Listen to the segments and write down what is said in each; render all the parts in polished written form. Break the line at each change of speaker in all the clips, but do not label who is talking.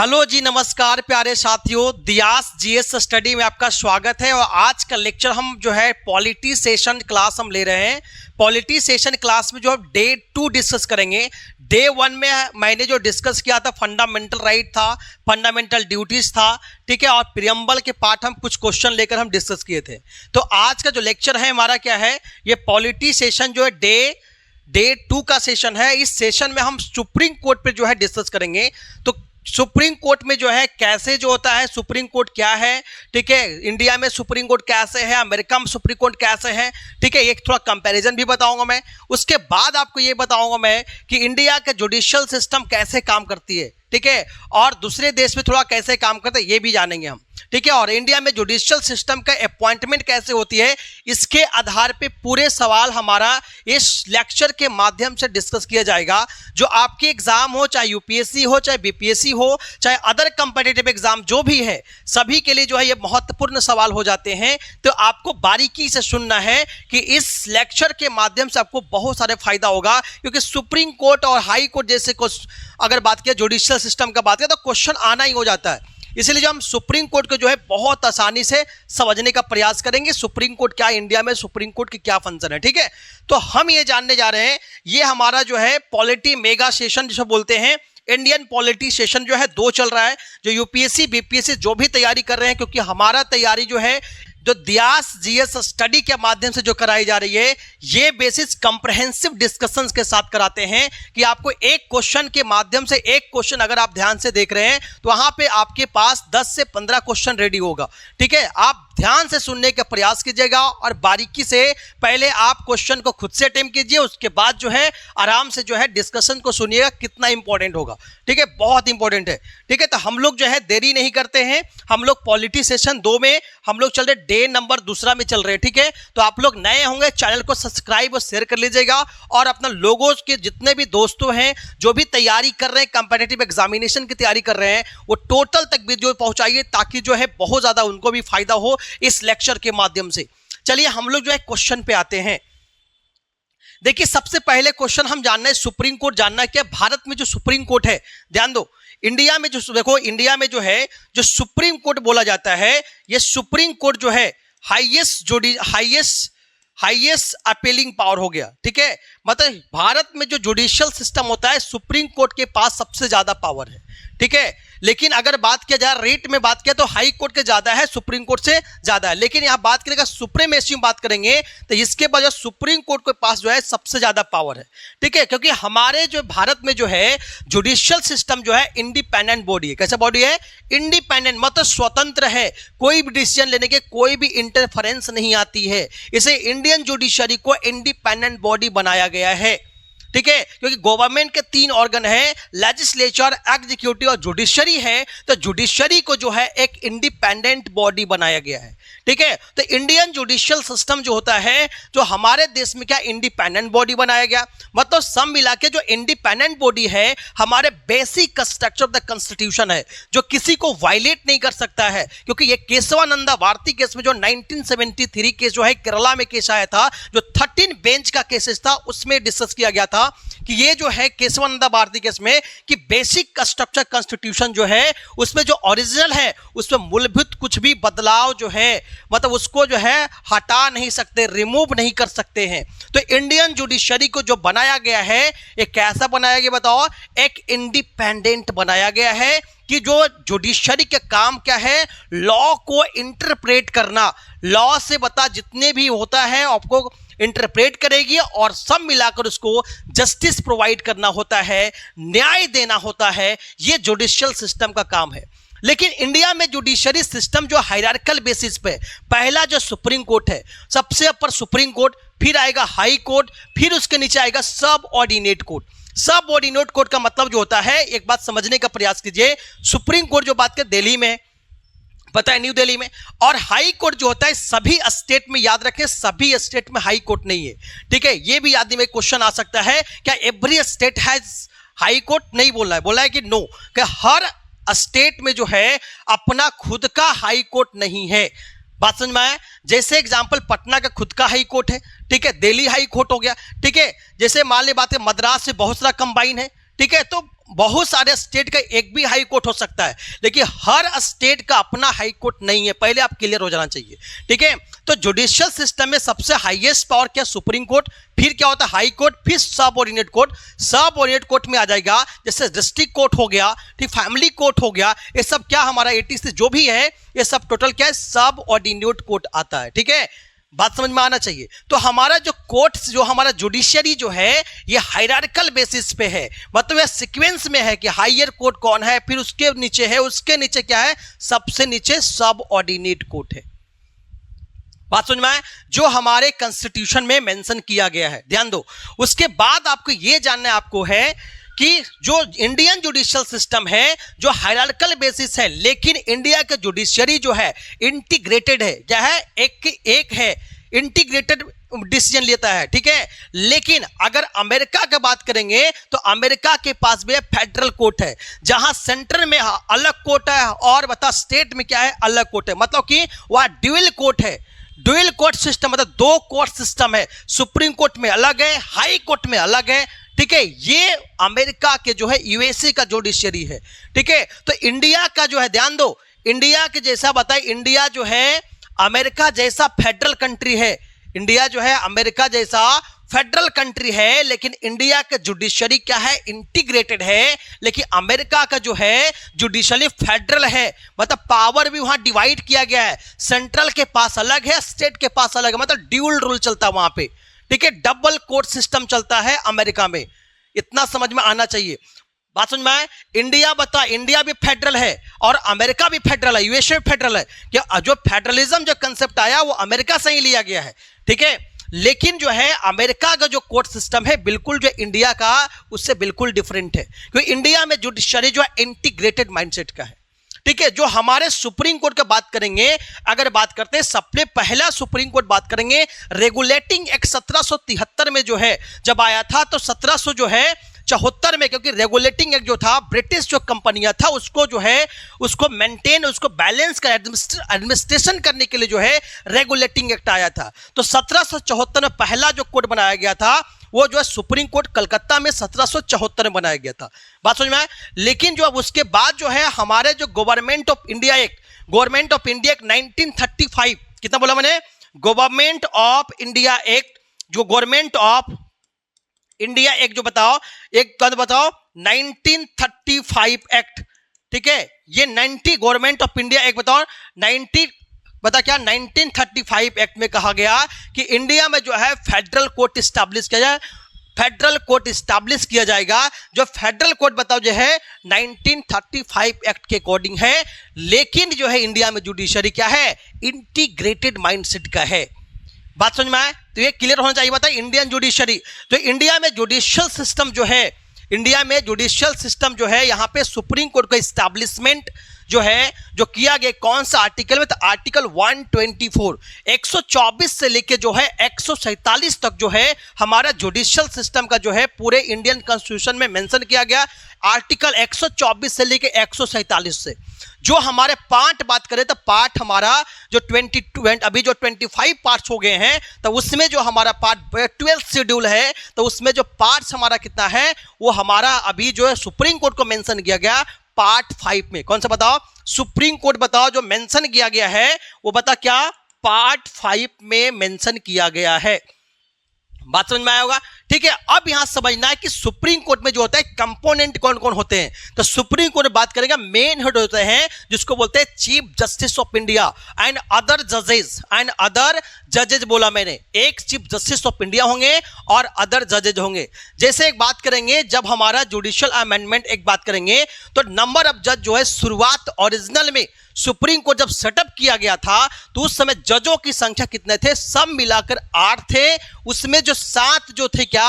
Hello जी, नमस्कार प्यारे साथियों। दियास जीएस स्टडी में आपका स्वागत है। और आज का लेक्चर हम जो है पॉलिटी सेशन क्लास हम ले रहे हैं। पॉलिटी सेशन क्लास में जो हम डे 2 डिस्कस करेंगे। डे 1 में मैंने जो डिस्कस किया था फंडामेंटल राइट था, फंडामेंटल ड्यूटीज था, ठीक है, और प्रियम्बल के पार्ट हम कुछ क्वेश्चन लेकर हम डिस्कस किए थे। तो आज का जो लेक्चर है हमारा क्या है, ये पॉलिटी सेशन जो है डे 2 का सेशन है। इस सेशन में हम सुप्रीम कोर्ट पे जो है डिस्कस करेंगे। तो सुप्रीम कोर्ट में जो है कैसे जो होता है, सुप्रीम कोर्ट क्या है, ठीक है, इंडिया में सुप्रीम कोर्ट कैसे है, अमेरिका में सुप्रीम कोर्ट कैसे है, ठीक है, एक थोड़ा कंपैरिजन भी बताऊंगा मैं। उसके बाद आपको ये बताऊंगा मैं कि इंडिया का जुडिशियल सिस्टम कैसे काम करती है, ठीक है, और दूसरे देश में थोड़ा कैसे काम करते हैं ये भी जानेंगे हम, ठीक है। और इंडिया में जुडिशियल सिस्टम का अपॉइंटमेंट कैसे होती है, इसके आधार पे पूरे सवाल हमारा इस लेक्चर के माध्यम से डिस्कस किया जाएगा। जो आपके एग्जाम हो, चाहे यूपीएससी हो, चाहे बीपीएससी हो, चाहे अदर कंपिटिटिव एग्जाम जो भी है, सभी के लिए जो है ये महत्वपूर्ण सवाल हो जाते हैं। तो आपको बारीकी से सुनना है कि इस लेक्चर के माध्यम से आपको बहुत सारे फायदा होगा। क्योंकि सुप्रीम कोर्ट और हाई कोर्ट जैसे अगर बात किया जुडिशियल सिस्टम का बात किया तो क्वेश्चन आना ही हो जाता है। इसलिए जो हम सुप्रीम कोर्ट को जो है बहुत आसानी से समझने का प्रयास करेंगे। सुप्रीम कोर्ट क्या, इंडिया में सुप्रीम कोर्ट की क्या फंक्शन है, ठीक है। तो हम ये जानने जा रहे हैं, ये हमारा जो है पॉलिटी मेगा सेशन जिसे बोलते हैं, इंडियन पॉलिटी सेशन जो है 2 चल रहा है। जो यूपीएससी बीपीएससी जो भी तैयारी कर रहे हैं, क्योंकि हमारा तैयारी जो है जो दियास जीएस स्टडी के माध्यम से जो कराई जा रही है, ये बेसिस कंप्रहेंसिव डिस्कशंस के साथ कराते हैं कि आपको एक क्वेश्चन के माध्यम से, एक क्वेश्चन अगर आप ध्यान से देख रहे हैं तो वहां पे आपके पास 10 से 15 क्वेश्चन रेडी होगा, ठीक है। आप ध्यान से सुनने का प्रयास कीजिएगा और बारीकी से पहले आप क्वेश्चन को खुद से अटेम्प्ट कीजिए, उसके बाद जो है आराम से जो है डिस्कशन को सुनिएगा, कितना इंपॉर्टेंट होगा, ठीक है, बहुत इंपॉर्टेंट है, ठीक है। तो हम लोग जो है देरी नहीं करते हैं, हम लोग पॉलिटी सेशन 2 में हम लोग चल रहे, डे नंबर 2 में चल रहे हैं, ठीक है। तो आप लोग नए होंगे, चैनल को सब्सक्राइब और शेयर कर लीजिएगा। और अपना लोगों के जितने भी दोस्तों हैं जो भी तैयारी कर रहे हैं, कंपिटिटिव एग्जामिनेशन की तैयारी कर रहे हैं, वो टोटल तक वीडियो पहुंचाइए ताकि जो है बहुत ज्यादा उनको भी फायदा हो इस लेक्चर के माध्यम से। चलिए हम लोग जो है क्वेश्चन पे आते हैं। देखिए सबसे पहले क्वेश्चन हम जानना है, सुप्रीम कोर्ट जानना है क्या भारत में जो सुप्रीम कोर्ट है, ध्यान दो, इंडिया में जो देखो, इंडिया में जो है जो सुप्रीम कोर्ट बोला जाता है, ये सुप्रीम कोर्ट जो है हाईएस्ट अपीलिंग पावर हो गया, ठीक है। मतलब भारत में जो जुडिशियल सिस्टम होता है, सुप्रीम कोर्ट के पास सबसे ज्यादा पावर है, ठीक है। लेकिन अगर बात किया जाए रेट में बात किया तो हाई कोर्ट के ज्यादा है, सुप्रीम कोर्ट से ज्यादा है। लेकिन यहां बात करेगा सुप्रीमेसी में बात करेंगे तो इसके वजह सुप्रीम कोर्ट के पास जो है सबसे ज्यादा पावर है, ठीक है। क्योंकि हमारे जो भारत में जो है जुडिशियल सिस्टम जो है इंडिपेंडेंट बॉडी है। कैसा बॉडी है? इंडिपेंडेंट, मतलब स्वतंत्र है, कोई भी डिसीजन लेने के कोई भी इंटरफेरेंस नहीं आती है। इसे इंडियन जुडिशरी को इंडिपेंडेंट बॉडी बनाया गया है, ठीक है। क्योंकि गवर्नमेंट के 3 ऑर्गन है, लेजिस्लेचर, एग्जीक्यूटिव और जुडिशरी है। तो जुडिशरी को जो है एक इंडिपेंडेंट बॉडी बनाया गया है, ठीक है। तो इंडियन जुडिशियल सिस्टम जो होता है, जो हमारे देश में क्या इंडिपेंडेंट बॉडी बनाया गया, मतलब सब मिला के जो इंडिपेंडेंट बॉडी है, हमारे basic structure of the constitution है, जो किसी को वायलेट नहीं कर सकता है। क्योंकि ये केशवानंदा भारती केस में जो 1973 केस जो है केरला में केस आया था, जो 13 बेंच का केसेस था, उसमें डिस्कस किया गया था कि ये जो है केशवानंदा भारती केस में कि बेसिक स्ट्रक्चर कॉन्स्टिट्यूशन जो है उसमें जो ओरिजिनल है उसमें मूलभूत कुछ भी बदलाव जो है, मतलब उसको जो है हटा नहीं सकते, रिमूव नहीं कर सकते हैं। तो इंडियन जुडिशरी को जो बनाया गया है, ये कैसा बनाया गया बताओ? एक इंडिपेंडेंट बनाया गया है कि जो जुडिशरी के काम क्या है, लॉ को इंटरप्रेट करना, लॉ से बता जितने भी होता है आपको इंटरप्रेट करेगी और सब मिलाकर उसको जस्टिस प्रोवाइड करना होता है, न्याय देना होता है। ये जुडिशियल सिस्टम का काम है। लेकिन इंडिया में जुडिशरी सिस्टम जो हायरार्किकल बेसिस पे, पहला जो सुप्रीम कोर्ट है, सबसे ऊपर सुप्रीम कोर्ट, फिर आएगा हाई कोर्ट, फिर उसके नीचे आएगा सब ऑर्डिनेट कोर्ट। सब ऑर्डिनेट कोर्ट का मतलब जो होता है, एक बात समझने का प्रयास कीजिए, सुप्रीम कोर्ट जो बात कर दिल्ली में पता है, न्यू दिल्ली में, और हाई कोर्ट जो होता है सभी स्टेट में, याद रखें सभी स्टेट में हाई कोर्ट नहीं है, ठीक है। ये भी आदमी में क्वेश्चन आ सकता है, क्या every state has high court? नहीं बोला है, बोला है कि नो, कि हर स्टेट में जो है अपना खुद का हाई कोर्ट नहीं है। बात समझ में आया? जैसे एग्जांपल पटना का खुद का हाई कोर्ट है, ठीक है, दिल्ली हाई कोर्ट हो गया, ठीक है। जैसे मान ली बात है मद्रास से बहुत सारा कंबाइन है, ठीक है। तो बहुत सारे स्टेट का एक भी हाई कोर्ट हो सकता है, लेकिन हर स्टेट का अपना हाई कोर्ट नहीं है, पहले आप क्लियर हो जाना चाहिए। ठीक है, तो जुडिशियल सिस्टम में सबसे हाईएस्ट पावर क्या, सुप्रीम कोर्ट, फिर क्या होता है हाई कोर्ट, फिर सब ऑर्डिनेट कोर्ट। सब ऑर्डिनेट कोर्ट में आ जाएगा जैसे डिस्ट्रिक्ट कोर्ट हो गया, ठीक, फैमिली कोर्ट हो गया, ये सब क्या हमारा 86 जो भी है ये सब टोटल क्या है, सब ऑर्डिनेट कोर्ट आता है। ठीक है, बात समझ में आना चाहिए। तो हमारा जो कोर्ट्स, जो हमारा जुडिशियरी जो है ये हायरार्किकल बेसिस पे है, मतलब यह सीक्वेंस में है कि हायर कोर्ट कौन है, फिर उसके नीचे है, उसके नीचे क्या है, सबसे नीचे सब ऑर्डिनेट कोर्ट है। बात समझ में आए, जो हमारे कॉन्स्टिट्यूशन में मेंशन किया गया है, ध्यान दो। उसके बाद आपको यह जानना आपको है कि जो इंडियन जुडिशियल सिस्टम है जो हायरार्किकल बेसिस है, लेकिन इंडिया का जुडिशियरी जो है इंटीग्रेटेड है, क्या है, एक है, इंटीग्रेटेड डिसीजन लेता है। ठीक है, लेकिन अगर अमेरिका की बात करेंगे तो अमेरिका के पास भी फेडरल कोर्ट है, जहां सेंटर में अलग कोर्ट है और बता स्टेट में क्या है, अलग कोर्ट है, मतलब कि वह ड्यूअल कोर्ट है। ड्यूअल कोर्ट सिस्टम मतलब दो कोर्ट सिस्टम है, सुप्रीम कोर्ट में अलग है, हाई कोर्ट में अलग है। ठीक है, ये अमेरिका के जो है यूएसए का जुडिशियरी है। ठीक है, तो इंडिया का जो है, ध्यान दो, इंडिया के जैसा बताए, इंडिया जो है अमेरिका जैसा फेडरल कंट्री है, इंडिया जो है अमेरिका जैसा फेडरल कंट्री है, लेकिन इंडिया का जुडिशियरी क्या है, इंटीग्रेटेड है, लेकिन अमेरिका का जो है जुडिशियरी फेडरल है, मतलब पावर भी वहां डिवाइड किया गया है, सेंट्रल के पास अलग है, स्टेट के पास अलग है, मतलब ड्यूअल रूल चलता है वहां पे। ठीक है, डबल कोर्ट सिस्टम चलता है अमेरिका में, इतना समझ में आना चाहिए। बात समझ में आए, इंडिया बता, इंडिया भी फेडरल है और अमेरिका भी फेडरल है, यूएसए भी फेडरल है, क्या जो फेडरलिज्म जो कंसेप्ट आया वो अमेरिका से ही लिया गया है। ठीक है, लेकिन जो है अमेरिका का जो कोर्ट सिस्टम है बिल्कुल जो इंडिया का उससे बिल्कुल डिफरेंट है, क्योंकि इंडिया में जुडिशियरी जो है इंटीग्रेटेड माइंडसेट का है। ठीक है, जो हमारे सुप्रीम कोर्ट की बात करेंगे, अगर बात करते हैं सबसे पहला सुप्रीम कोर्ट बात करेंगे, रेगुलेटिंग एक्ट 1773 में जो है जब आया था, तो 1700 जो है 74 में, क्योंकि रेगुलेटिंग एक्ट जो था ब्रिटिश जो कंपनियां था उसको जो है उसको मेंटेन, उसको बैलेंस कर एडमिनिस्ट्रेशन करने के लिए जो है रेगुलेटिंग एक्ट आया था। तो 1774 में पहला जो कोर्ट बनाया गया था वो जो है सुप्रीम कोर्ट कलकत्ता में 1774 में बनाया गया था। बात समझ में आए, लेकिन जो अब उसके बाद जो है हमारे जो गवर्नमेंट ऑफ इंडिया एक्ट 1935, कितना बोला मैंने, गवर्नमेंट ऑफ इंडिया एक्ट, जो गवर्नमेंट ऑफ इंडिया एक्ट जो बताओ, एक कद बताओ, 1935 एक्ट। ठीक है, ये 90 गवर्नमेंट ऑफ इंडिया एक्ट बताओ, 90 बता क्या, 1935 एक्ट में कहा गया कि इंडिया में जो है फेडरल कोर्ट स्टैब्लिश किया जाए, फेडरल कोर्ट स्टैब्लिश किया जाएगा। जो फेडरल कोर्ट बताओ जो है 1935 एक्ट के अकॉर्डिंग है, लेकिन जो है इंडिया में जुडिशरी क्या है, इंटीग्रेटेड माइंडसेट का है। बात समझ में आए, तो ये क्लियर होना चाहिए। बताए इंडियन जुडिशरी, तो इंडिया में जुडिशियल सिस्टम जो है, इंडिया में जुडिशियल सिस्टम जो है यहाँ पे सुप्रीम कोर्ट का इस्टेब्लिशमेंट जो है जो किया गया कौन सा आर्टिकल में, तो आर्टिकल 124 124 से लेके जो है 147 तक जो है हमारा जुडिशियल सिस्टम का जो है पूरे इंडियन कॉन्स्टिट्यूशन में मेंशन किया गया। आर्टिकल 124 से लेके 147 से जो हमारे पार्ट बात करें तो पार्ट हमारा जो 22 अभी जो 25 पार्ट्स हो गए हैं, तो उसमें जो हमारा पार्ट 12 शेड्यूल है, तो उसमें जो पार्ट्स हमारा कितना है वो हमारा अभी जो है सुप्रीम कोर्ट को मेंशन किया गया पार्ट 5 में। कौन सा बताओ, सुप्रीम कोर्ट बताओ जो मेंशन किया गया है वो बता क्या, पार्ट 5 में मेंशन किया गया है। बात समझ में आया होगा। ठीक है, अब यहां समझना है कि सुप्रीम कोर्ट में जो होता है कंपोनेंट कौन कौन होते हैं। तो सुप्रीम कोर्ट में बात करेंगे मेन हेड होते हैं जिसको बोलते हैं chief justice of India and other जजेज बोला मैंने, एक चीफ जस्टिस ऑफ इंडिया होंगे और अदर जजेज होंगे। जैसे एक बात करेंगे जब हमारा जुडिशियल अमेंडमेंट एक बात करेंगे तो नंबर ऑफ जज जो है शुरुआत ओरिजिनल में सुप्रीम कोर्ट जब सेटअप किया गया था तो उस समय जजों की संख्या कितने थे, सब मिलाकर 8 थे। उसमें जो 7 जो थे क्या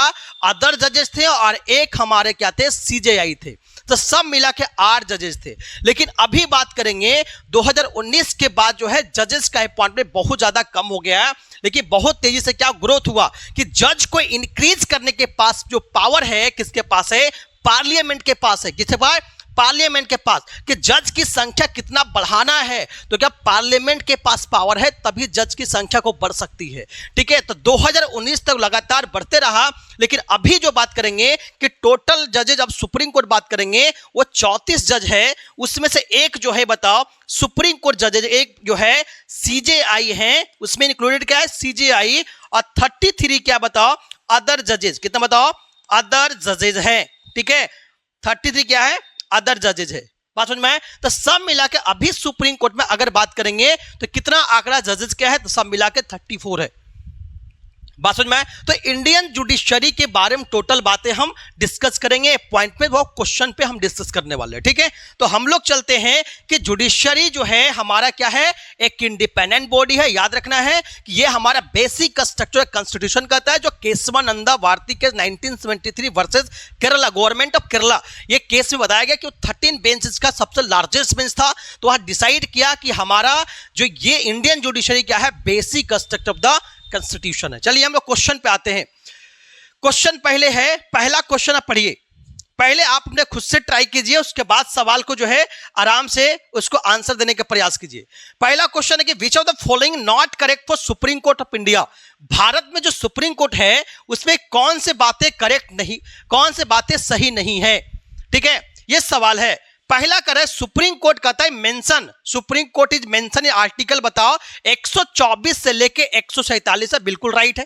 अदर जजेस थे और एक हमारे क्या थे सीजेआई थे, तो सब मिला के 8 जजेस थे। लेकिन अभी बात करेंगे 2019 के बाद जो है जजेस का अपॉइंटमेंट बहुत ज्यादा कम हो गया है, लेकिन बहुत तेजी से क्या ग्रोथ हुआ कि जज को इंक्रीज करने के पास जो पावर है किसके पास है, पार्लियामेंट के पास है। किसके पास, पार्लियामेंट के पास कि जज की संख्या कितना बढ़ाना है, तो क्या पार्लियामेंट के पास पावर है, तभी जज की संख्या को बढ़ सकती है। ठीक है, तो 2019 तक लगातार बढ़ते रहा, लेकिन अभी जो बात करेंगे कि टोटल जजेज, अब सुप्रीम कोर्ट बात करेंगे, वो 34 जज है, उसमें से एक जो है बताओ सुप्रीम कोर्ट जजेज, एक जो है सीजेआई है, उसमें इंक्लूडेड क्या है सीजेआई, और 33 क्या बताओ अदर जजेज, कितना बताओ अदर जजेज है। ठीक है, 33 क्या है अदर जजेज है। बात समझ में आए? तो सब मिला के अभी सुप्रीम कोर्ट में अगर बात करेंगे तो कितना आंकड़ा जजेज क्या है, तो सब मिला के 34 है। बात समझ में आए? तो इंडियन जुडिशरी के बारे में टोटल बातें हम डिस्कस करेंगे, पॉइंट पे वो क्वेश्चन पे हम डिस्कस करने वाले हैं। ठीक है, तो हम लोग चलते हैं कि जुडिशरी जो है हमारा क्या है, एक इंडिपेंडेंट बॉडी है। याद रखना है कि ये हमारा बेसिक स्ट्रक्चर कॉन्स्टिट्यूशन कहता है, जो केशवानंदा भारती के 1973 versus Kerala, government of Kerala, ये केस में बताया गया कि 13 बेंचेस का सबसे लार्जेस्ट बेंच था, तो वहां डिसाइड किया कि हमारा जो ये इंडियन जुडिशरी क्या है, basic structure of the constitution है। चलिए हम लोग क्वेश्चन पे आते हैं। क्वेश्चन पहले है, पहला क्वेश्चन आप पढ़िए, पहले आप अपने खुद से ट्राई कीजिए, उसके बाद सवाल को जो है आराम से उसको आंसर देने का प्रयास कीजिए। पहला क्वेश्चन है कि विच of the following not correct for Supreme court of India. Bharat में जो सुप्रीम कोर्ट है उसमें कौन से बातें करेक्ट नहीं, कौन से बातें सही नहीं है। ठीक है, यह सवाल है। पहला करे सुप्रीम कोर्ट कहता है mention, supreme court is mention article बताओ 124 से लेके 147 है, बिल्कुल राइट है।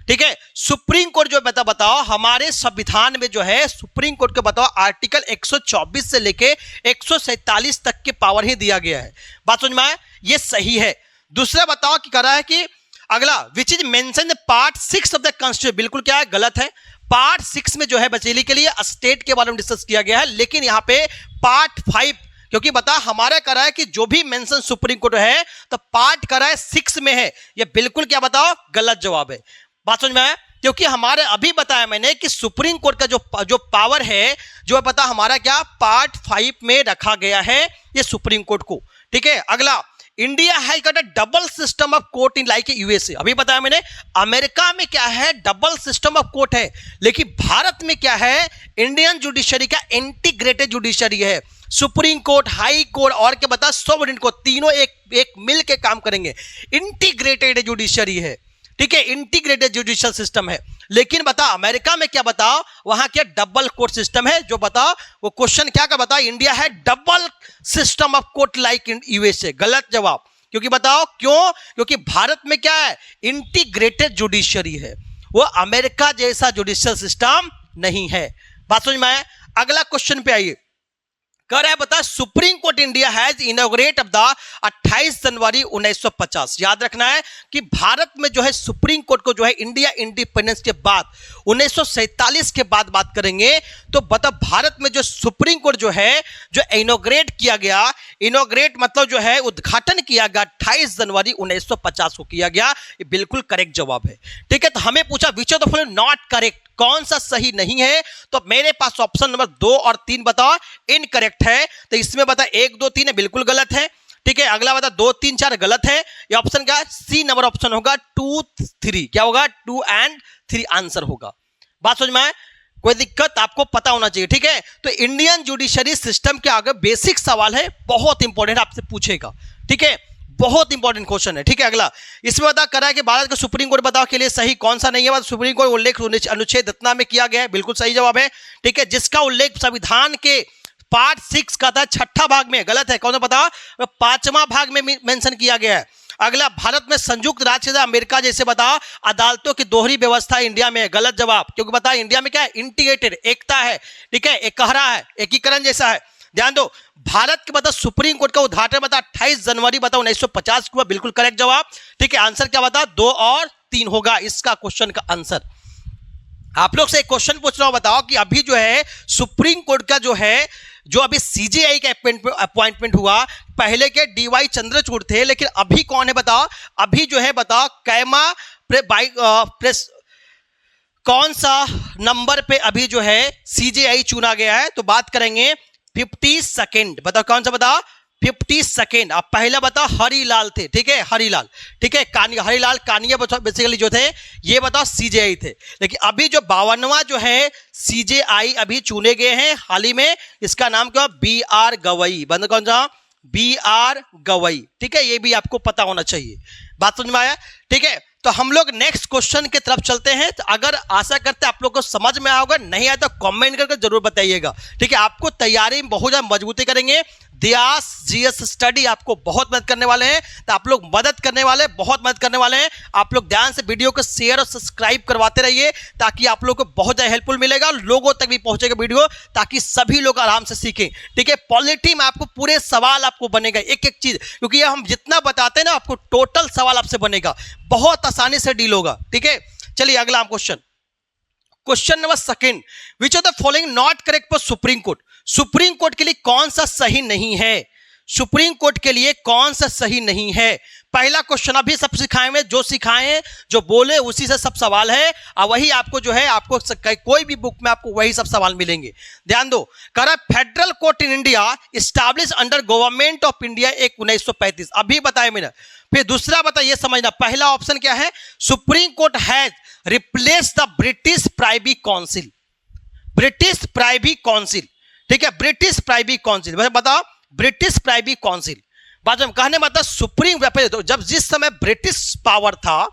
ठीक है, सुप्रीम कोर्ट जो बताओ हमारे संविधान में जो है सुप्रीम कोर्ट को बताओ आर्टिकल 124 से लेके 147 तक के पावर ही दिया गया है। बात समझ में आया? ये सही है। दूसरा बताओ कि कह रहा है कि अगला which is mention part 6 of the constitution, बिल्कुल क्या है, गलत है। पार्ट 6 में जो है बचेली के लिए स्टेट के बारे में डिस्कस किया गया है, लेकिन यहां पे पार्ट 5, क्योंकि बता हमारा करा है कि जो भी मेंशन सुप्रीम कोर्ट है तो पार्ट करा है 6 में है, ये बिल्कुल क्या बताओ गलत जवाब है। बात समझ में आया? क्योंकि हमारे अभी बताया मैंने कि सुप्रीम कोर्ट का जो पावर है जो पता हमारा क्या पार्ट 5 में रखा गया है ये सुप्रीम कोर्ट को। ठीक है, अगला India has got a double system of court in like USA. अभी बताया मैंने अमेरिका में क्या है डबल सिस्टम ऑफ कोर्ट है, लेकिन भारत में क्या है इंडियन जुडिशरी का इंटीग्रेटेड जुडिशरी है। सुप्रीम कोर्ट, हाई कोर्ट और क्या बता सोवरेन कोर्ट, तीनों एक मिल के काम करेंगे, इंटीग्रेटेड जुडिशरी है। ठीक है, इंटीग्रेटेड जुडिशियल सिस्टम है। लेकिन बता अमेरिका में क्या बताओ वहां क्या डबल कोर्ट सिस्टम है, जो बताओ वो क्वेश्चन क्या का बताओ इंडिया है double system of court like in USA, गलत जवाब। क्योंकि बताओ क्यों, क्योंकि भारत में क्या है इंटीग्रेटेड जुडिशरी है, वो अमेरिका जैसा जुडिशियल सिस्टम नहीं है। बात समझ में आया? अगला क्वेश्चन पे आइए, कह रहा है बता supreme court India has inaugurate of the 28 जनवरी 1950। याद रखना है कि भारत में जो है सुप्रीम कोर्ट को जो है इंडिया इंडिपेंडेंस के बाद 1947 के बाद बात करेंगे तो बता भारत में जो सुप्रीम कोर्ट जो है जो इनॉग्रेट किया गया, इनॉग्रेट मतलब जो है उद्घाटन किया गया 28 जनवरी 1950 को किया गया, ये बिल्कुल करेक्ट जवाब है। ठीक है, तो हमें पूछा विच of the following not correct, कौन सा सही नहीं है, तो मेरे पास ऑप्शन नंबर 2 और 3 बताओ इनकरेक्ट है। तो इसमें बता 1 2 3 है, बिल्कुल गलत है। ठीक है, अगला बता 2 3 4 गलत है। ये ऑप्शन क्या सी नंबर ऑप्शन होगा 2 3, क्या होगा 2 और 3 आंसर होगा। बात समझ में आए? कोई दिक्कत आपको पता होना चाहिए। ठीक है, तो इंडियन जुडिशरी सिस्टम के आगे बेसिक सवाल है, बहुत इंपॉर्टेंट आपसे पूछेगा। ठीक है, बहुत इंपॉर्टेंट क्वेश्चन है। ठीक है, अगला इसमें बता करा है कि भारत का सुप्रीम कोर्ट बताओ के लिए सही कौन सा नहीं है, सुप्रीम कोर्ट उल्लेख अनुच्छेद इतना में किया गया है, बिल्कुल सही जवाब है। ठीक है, जिसका उल्लेख संविधान के पार्ट 6 का था 6ठा भाग में, गलत है, कौन सा पता 5वां भाग में मेंशन किया गया है। अगला भारत में संयुक्त राज्य अमेरिका जैसे बता अदालतों की दोहरी व्यवस्था इंडिया में, गलत जवाब, क्योंकि बता इंडिया में क्या है इंटीग्रेटेड, एकता है। ठीक है, एकहरा है, एकीकरण जैसा है। ध्यान दो, भारत के बता सुप्रीम कोर्ट का उद्घाटन बता 28 जनवरी बता 1950 को, बिल्कुल करेक्ट जवाब। ठीक है, आंसर क्या बता 2 और 3 होगा इसका क्वेश्चन का आंसर। आप लोग से एक क्वेश्चन पूछ रहा हूं, बताओ कि अभी जो है सुप्रीम कोर्ट का जो है जो अभी सीजेआई का अपॉइंटमेंट हुआ, पहले के डीवाई चंद्रचूड़ थे, लेकिन अभी कौन है बताओ, अभी जो है बताओ कैमा प्रेस कौन सा नंबर पे अभी जो है सीजेआई चुना गया है, तो बात करेंगे 52nd, बताओ कौन सा बताओ 50 सेकेंड। अब पहला बताओ हरिलाल थे, ठीक है, हरिलाल, ठीक है, हरिलाल कानिया बेसिकली जो थे ये बताओ सीजेआई थे। लेकिन अभी जो 52वां जो है सीजेआई अभी चुने गए हैं हाल ही में, इसका नाम क्या, बी आर गवई, बंद कौन सा, बी आर गवई, ठीक है, ये भी आपको पता होना चाहिए। बात समझ में आया, ठीक है। तो हम लोग नेक्स्ट क्वेश्चन की तरफ चलते हैं। तो अगर आशा करते हैं आप लोग को समझ में आया होगा, नहीं आया तो कमेंट करके जरूर बताइएगा, ठीक है। आपको तैयारी में बहुत ज्यादा मजबूती करेंगे। दियास जीएस स्टडी आपको बहुत मदद करने वाले हैं, तो आप लोग मदद करने वाले, बहुत मदद करने वाले हैं। आप लोग ध्यान से वीडियो को शेयर और सब्सक्राइब करवाते रहिए, ताकि आप लोग को बहुत ज्यादा हेल्पफुल मिलेगा, लोगों तक भी पहुंचेगा वीडियो, ताकि सभी लोग आराम से सीखें, ठीक है। पॉलिटी में आपको पूरे सवाल आपको बनेगा, एक एक चीज, क्योंकि ये हम जितना बताते हैं ना आपको टोटल सवाल आपसे बनेगा, बहुत आसानी से डील होगा, ठीक है। चलिए अगला question, question number second, which of the following not correct for Supreme court. Supreme Court के लिए कौन सा सही नहीं है, सुप्रीम कोर्ट के लिए कौन सा सही नहीं है। पहला क्वेश्चन अभी सब सिखाए में, जो सिखाए हैं जो बोले उसी से सब सवाल है, और वही आपको जो है आपको कोई भी बुक में आपको वही सब सवाल मिलेंगे। ध्यान दो, कह रहा federal court in India establish under government of India act 1935, अभी बताया मैंने। फिर दूसरा बता, ये समझना, पहला ऑप्शन क्या है, supreme court has replace the British privy council, British privy council, ठीक है, ब्रिटिश प्राइवी काउंसिल, बताओ ब्रिटिश प्राइवी काउंसिल। बाद में कहने मतलब सुप्रीम, जब जिस समय ब्रिटिश पावर था,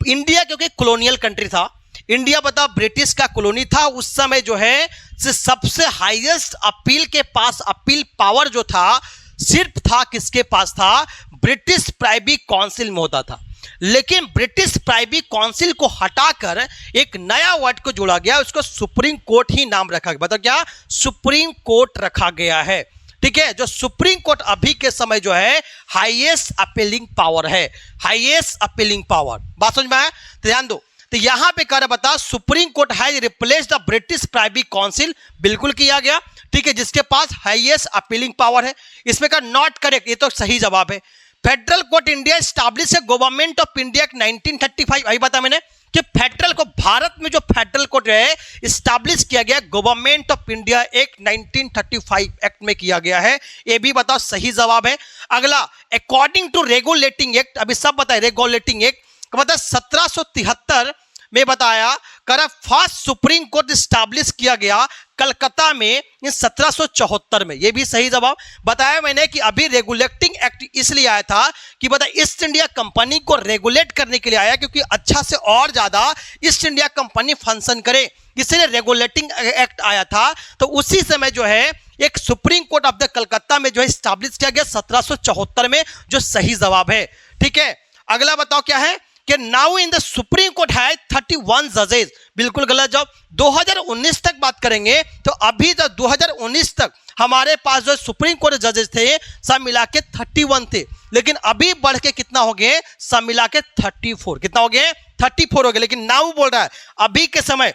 इंडिया क्योंकि कॉलोनियल कंट्री था, इंडिया बताओ ब्रिटिश का कॉलोनी था, उस समय जो है सबसे हाईएस्ट अपील के पास अपील पावर जो था सिर्फ था किसके पास था, ब्रिटिश प्राइवी काउंसिल में होता था। लेकिन ब्रिटिश प्राइवी काउंसिल को हटाकर एक नया वर्ड को जोड़ा गया, उसको सुप्रीम कोर्ट ही नाम रखा गया। बताओ क्या, सुप्रीम कोर्ट रखा गया है, ठीक है। जो सुप्रीम कोर्ट अभी के समय जो है हाईएस्ट अपीलिंग पावर है, हाईएस्ट अपीलिंग पावर। बात समझ में आया, तो ध्यान दो। तो यहां पे कह रहा बता, supreme court has replace the British privy council, बिल्कुल किया गया, ठीक है, जिसके पास हाईएस्ट अपीलिंग पावर है। इसमें का नॉट करेक्ट, ये तो सही जवाब है। Federal court India establish government of India 1935, अभी बता मैंने कि फेडरल को, भारत में जो फेडरल कोर्ट है एस्टैब्लिश किया गया government of India act 1935 act में किया गया है, ये भी बताओ सही जवाब है। अगला, अकॉर्डिंग टू रेगुलेटिंग एक्ट, अभी सब बताए, रेगुलेटिंग एक्ट बता 1773 में बताया कर फर्स्ट सुप्रीम कोर्ट स्टैब्लिश किया गया कलकत्ता में 1774 में, यह भी सही जवाब बताया मैंने। कि अभी रेगुलेटिंग एक्ट इसलिए आया था कि बता ईस्ट इंडिया कंपनी को रेगुलेट करने के लिए आया, क्योंकि अच्छा से और ज्यादा ईस्ट इंडिया कंपनी फंक्शन करे, इसलिए रेगुलेटिंग एक्ट आया था। तो उसी समय जो है एक supreme court of the Calcutta में जो है स्टैब्लिश किया गया 1774 में, जो सही जवाब है, ठीक है। अगला बताओ क्या है कि now in the supreme court है 31 जजेस, बिल्कुल गलत जवाब। 2019 तक बात करेंगे तो अभी तक 2019 तक हमारे पास जो सुप्रीम कोर्ट जजेस थे सब मिला के 31 थे, लेकिन अभी बढ़ के कितना हो गए, सब मिला के 34, कितना हो गए, 34 हो गए। लेकिन नाउ बोल रहा है अभी के समय,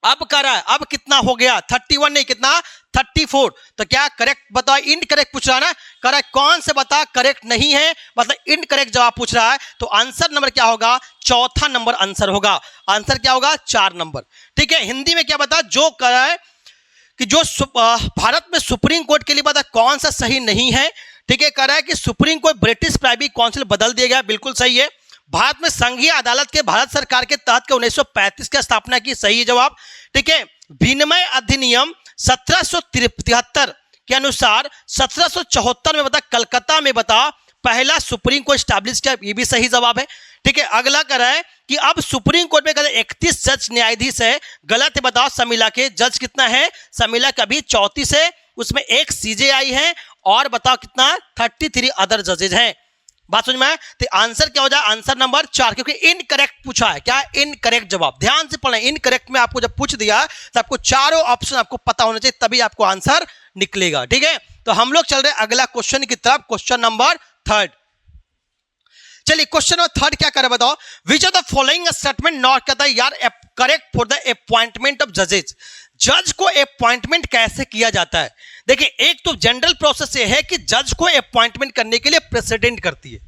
अब कर रहा है, अब कितना हो गया, 31 नहीं, कितना 34। तो क्या करेक्ट बताओ, इनकरेक्ट पूछ रहा है ना, करेक्ट कौन से बता, करेक्ट नहीं है, मतलब इनकरेक्ट जवाब पूछ रहा है। तो आंसर नंबर क्या होगा, चौथा नंबर आंसर होगा। आंसर क्या होगा, 4 नंबर, ठीक है। हिंदी में क्या बता, जो कर रहा है कि जो भारत में सुप्रीम कोर्ट के लिए बता कौन सा सही नहीं है, ठीक है। कह रहा है कि supreme court British privy council बदल दिया गया, बिल्कुल सही है। भारत में संघीय अदालत के भारत सरकार के तहत के 1935 की स्थापना की, सही जवाब, ठीक है। विनिमय अधिनियम 1773 के अनुसार 1774 में बता कलकत्ता में बता पहला सुप्रीम कोर्ट स्टैब्लिश किया, ये भी सही जवाब है, ठीक है। अगला कर रहा है कि अब सुप्रीम कोर्ट में 31 जज न्यायाधीश है, गलत है, बताओ सब मिला के जज कितना है, सब मिला के अभी 34 है, उसमें एक सीजेआई है, और बताओ कितना 33 अदर जजेज हैं। बात समझ में आया, तो आंसर क्या हो जाए, आंसर नंबर 4, क्योंकि इनकरेक्ट पूछा है, क्या इनकरेक्ट जवाब, ध्यान से पढ़ना। इनकरेक्ट में आपको जब पूछ दिया तो आपको चारों ऑप्शन आपको पता होना चाहिए, तभी आपको आंसर निकलेगा, ठीक है। तो हम लोग चल रहे हैं अगला क्वेश्चन की तरफ, क्वेश्चन नंबर 3। चलिए क्वेश्चन नंबर 3 क्या करे बताओ, विच of the following statement not, कहता है यार correct for the appointment of जजेस, जज को अपॉइंटमेंट कैसे किया जाता है। देखिए एक तो जनरल प्रोसेस ये है कि जज को अपॉइंटमेंट करने के लिए प्रेसिडेंट करती है,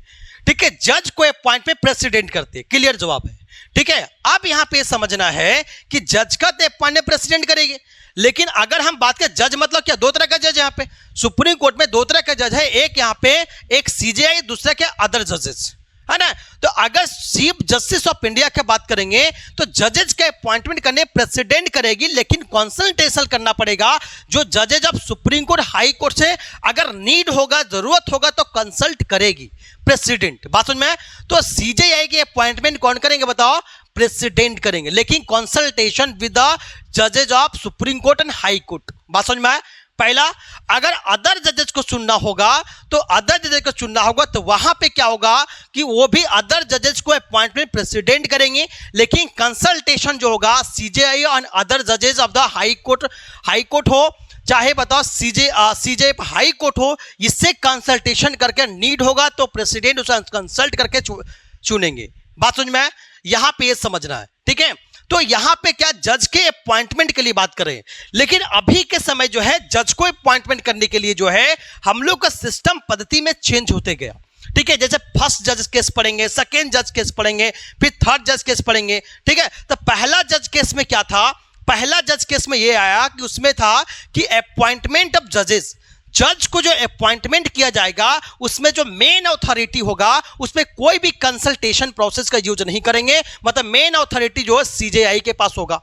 ठीक है, जज को अपॉइंटमेंट प्रेसिडेंट करती है, क्लियर जवाब है। ठीक है, अब यहां पे समझना है कि जज का तो अपॉइंटमेंट प्रेसिडेंट करेगी, लेकिन अगर हम बात करें जज मतलब क्या, दो तरह का जज यहां पे सुप्रीम कोर्ट में दो तरह का जज है, एक यहां पे एक सीजेआई, दूसरा क्या अदर जजेस, है ना। तो अगर चीफ जस्टिस ऑफ इंडिया की बात करेंगे तो जजेस के अपॉइंटमेंट करने प्रेसिडेंट करेगी, लेकिन कंसल्टेशन करना पड़ेगा जो जजेज of Supreme Court, high court से अगर नीड होगा, जरूरत होगा तो कंसल्ट करेगी प्रेसिडेंट। बात समझ में? तो सीजेआई के अपॉइंटमेंट कौन करेंगे बताओ, प्रेसिडेंट करेंगे, लेकिन कंसल्टेशन विद द जजेज of Supreme Court and high court. बात समझ में? पहला, अगर अदर जजेस को चुनना होगा तो अदर जजेस को चुनना होगा तो वहां पे क्या होगा कि वो भी अदर जजेस को अपॉइंटमेंट प्रेसिडेंट करेंगे, लेकिन कंसल्टेशन जो होगा सीजेआई और अदर जजेस ऑफ द हाई कोर्ट हो, चाहे बताओ सीजे हाई कोर्ट हो, इससे कंसल्टेशन करके नीड होगा तो प्रेसिडेंट उसे कंसल्ट करके चुनेंगे। बात समझ में? यहां पे ये समझना है, ठीक है। तो यहां पे क्या जज के अपॉइंटमेंट के लिए बात करें, लेकिन अभी के समय जो है जज को अपॉइंटमेंट करने के लिए जो है हम लोग का सिस्टम पद्धति में चेंज होते गया, ठीक है। जैसे फर्स्ट जज केस पढ़ेंगे, सेकेंड जज केस पढ़ेंगे, फिर थर्ड जज केस पढ़ेंगे, ठीक है। तो पहला जज केस में क्या था, पहला जज केस में यह आया कि उसमें था कि अपॉइंटमेंट ऑफ जजेस, जज को जो अपॉइंटमेंट किया जाएगा उसमें जो मेन अथॉरिटी होगा उसमें कोई भी कंसल्टेशन प्रोसेस का यूज नहीं करेंगे, मतलब मेन अथॉरिटी जो है सीजेआई के पास होगा,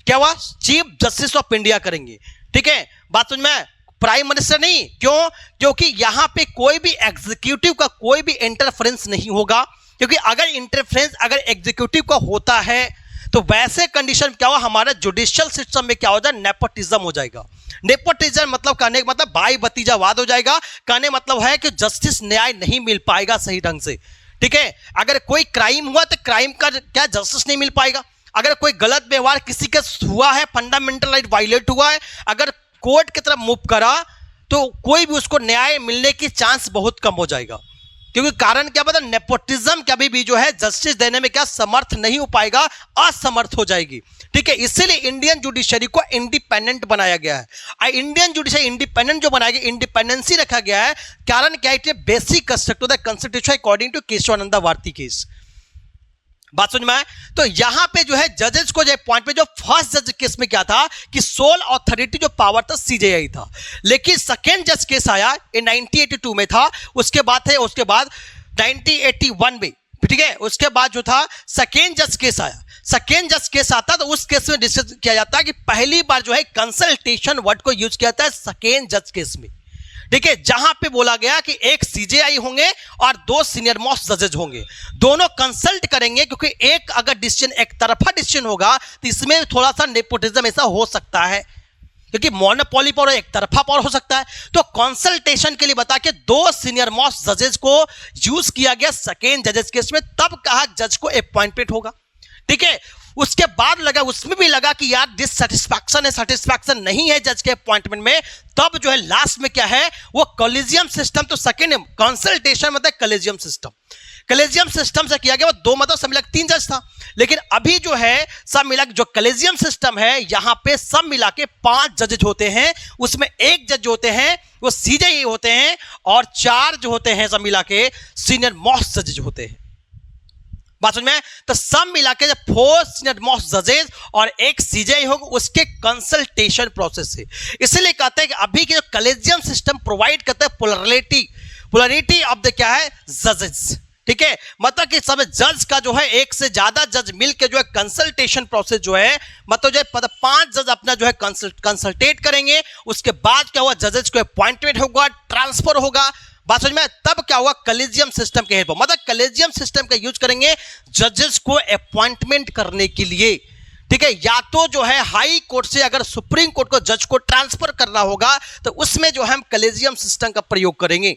क्या हुआ, चीफ जस्टिस ऑफ इंडिया करेंगे, ठीक है। बात समझ में? प्राइम मिनिस्टर नहीं, क्यों, क्योंकि यहां पे कोई भी एग्जीक्यूटिव का कोई भी इंटरफेरेंस नहीं होगा, क्योंकि अगर इंटरफेरेंस अगर एग्जीक्यूटिव का होता है तो वैसे कंडीशन क्या हुआ, हमारा जुडिशियल सिस्टम में क्या हो जाए, नेपोटिज्म हो जाएगा। नेपोटिज्म मतलब कहने का मतलब भाई भतीजावाद हो जाएगा, कहने मतलब है कि जस्टिस न्याय नहीं मिल पाएगा सही ढंग से, ठीक है। अगर कोई क्राइम हुआ तो क्राइम का क्या जस्टिस नहीं मिल पाएगा, अगर कोई गलत व्यवहार किसी का हुआ है, फंडामेंटल राइट वायलेट हुआ है, अगर कोर्ट की तरफ मूव करा तो कोई भी उसको न्याय मिलने की चांस बहुत कम हो जाएगा, क्योंकि कारण क्या पता, नेपोटिज्म कभी भी जो है जस्टिस देने में क्या समर्थ नहीं हो पाएगा, असमर्थ हो जाएगी, ठीक है। इसीलिए इंडियन जुडिशरी को इंडिपेंडेंट बनाया गया है। इंडियन जुडिशरी इंडिपेंडेंट जो बनाया गया, इंडिपेंडेंसी रखा गया है, कारण क्या है, basic construct of the constitution according to Keshavananda Bharati case. बात समझ में आए? तो यहां पे जो है जजेस को जो अपॉइंटमेंट, जो फर्स्ट जज केस में क्या था कि सोल अथॉरिटी जो पावर था सीजेआई था, लेकिन सेकेंड जज केस आया in 1982 में था, उसके बाद 1981 में, ठीक है। उसके बाद जो था सेकेंड जज केस आया, सेकेंड जज केस आता तो उस केस में डिस्कस किया जाता है कि पहली बार जो है कंसल्टेशन वर्ड को यूज किया जाता है सेकेंड जज केस में, ठीक है, जहां पे बोला गया कि एक सीजेआई होंगे और दो सीनियर मोस्ट जजेज होंगे, दोनों कंसल्ट करेंगे, क्योंकि एक अगर डिसीजन एक तरफा डिसीजन होगा तो इसमें थोड़ा सा नेपोटिज्म ऐसा हो सकता है, क्योंकि मोनोपोली पावर एक तरफा पावर हो सकता है। तो कंसल्टेशन के लिए बता के दो सीनियर मोस्ट जजेस को यूज किया गया सेकेंड जजेस केस में, तब कहा जज को अपॉइंटमेंट होगा, ठीक है। उसके बाद लगा, उसमें भी लगा कि यार डिससैटिस्फैक्शन है, सेटिस्फैक्शन नहीं है जज के अपॉइंटमेंट में, तब जो है लास्ट में क्या है वो कॉलेजियम सिस्टम, तो सेकेंड कंसल्टेशन मतलब कॉलेजियम सिस्टम, कॉलेजियम सिस्टम से किया गया। वो दो मतलब सब मिला 3 जज था, लेकिन अभी जो है सब मिला जो कॉलेजियम सिस्टम है यहां पे सब मिला के 5 जजेज होते हैं, उसमें एक जज होते हैं वो सीजेआई होते हैं और 4 जो होते हैं सब मिला के सीनियर मोस्ट जजेज होते हैं। बात समझ में? तो सब मिला के जब 4 सीनियर मोस्ट जजेस और एक सीजेआई होगा उसके कंसल्टेशन प्रोसेस से, इसलिए कहते हैं कि अभी के जो कॉलेजियम सिस्टम प्रोवाइड करता है पोलैरिटी ऑफ द क्या है जजेस, ठीक है। मतलब कि सब जज का जो है एक से ज्यादा जज मिलकर जो है कंसल्टेशन प्रोसेस जो है, मतलब जो है 5 जज अपना जो है कंसल्टेट करेंगे, उसके बाद क्या हुआ जजेस को अपॉइंटमेंट होगा, ट्रांसफर होगा। बात समझ में? तब क्या हुआ कॉलेजियम सिस्टम के हेल्प, मतलब कॉलेजियम सिस्टम का यूज करेंगे जजेस को अपॉइंटमेंट करने के लिए, ठीक है। या तो जो है हाई कोर्ट से अगर सुप्रीम कोर्ट को जज को ट्रांसफर करना होगा तो उसमें जो है हम कॉलेजियम सिस्टम का प्रयोग करेंगे।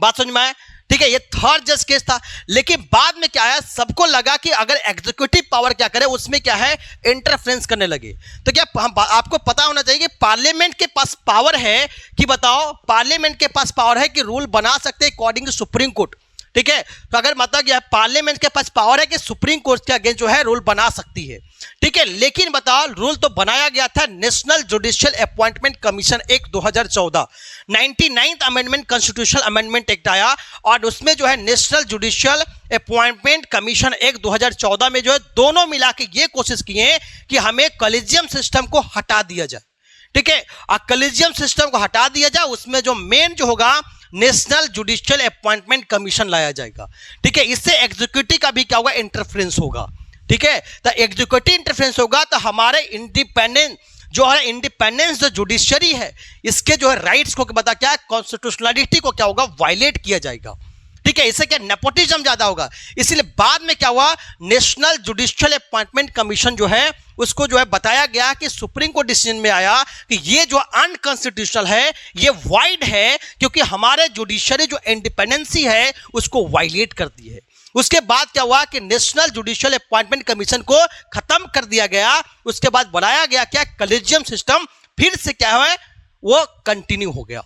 बात समझ में आए? ठीक है, ये थर्ड जज केस था, लेकिन बाद में क्या है सबको लगा कि अगर एग्जीक्यूटिव पावर क्या करे उसमें क्या है इंटरफेरेंस करने लगे। तो क्या आपको पता होना चाहिए कि पार्लियामेंट के पास पावर है कि बताओ, पार्लियामेंट के पास पावर है कि रूल बना सकते हैं अकॉर्डिंग टू सुप्रीम कोर्ट, ठीक है, तो अगर मतलब यह पार्लियामेंट के पास पावर है कि सुप्रीम कोर्ट के अगेंस्ट जो है रूल बना सकती है, ठीक है। लेकिन बताओ रूल तो बनाया गया था national judicial appointment commission act 2014, 99th amendment constitutional amendment act आया और उसमें जो है national judicial appointment commission act 2014 में जो है दोनों मिला के ये कोशिश किए कि हमें कॉलेजियम सिस्टम को हटा दिया जाए, ठीक है। और कॉलेजियम सिस्टम को हटा दिया जाए, उसमें जो मेन जो होगा नेशनल जुडिशियल अपॉइंटमेंट कमीशन लाया जाएगा, ठीक है। इससे एग्जीक्यूटिव का भी क्या होगा, इंटरफेरेंस होगा, ठीक है। तो एग्जीक्यूटिव इंटरफेरेंस होगा तो हमारे इंडिपेंडेंट जो है, इंडिपेंडेंस जो जुडिशरी है इसके जो है राइट्स को बता क्या है, कॉन्स्टिट्यूशनलिटी को क्या होगा, वायलेट किया जाएगा, ठीक है। इससे क्या नेपोटिज्म ज्यादा होगा। इसीलिए बाद में क्या हुआ, नेशनल जुडिशियल अपॉइंटमेंट कमीशन जो है उसको जो है बताया गया कि सुप्रीम कोर्ट डिसीजन में आया कि ये जो अनकॉन्स्टिट्यूशनल है, ये वाइड है, क्योंकि हमारे जुडिशरी जो इंडिपेंडेंसी है उसको वायलेट करती है। उसके बाद क्या हुआ कि नेशनल जुडिशियल अपॉइंटमेंट कमीशन को खत्म कर दिया गया। उसके बाद बनाया गया क्या, कॉलेजियम सिस्टम, फिर से क्या है वो कंटिन्यू हो गया।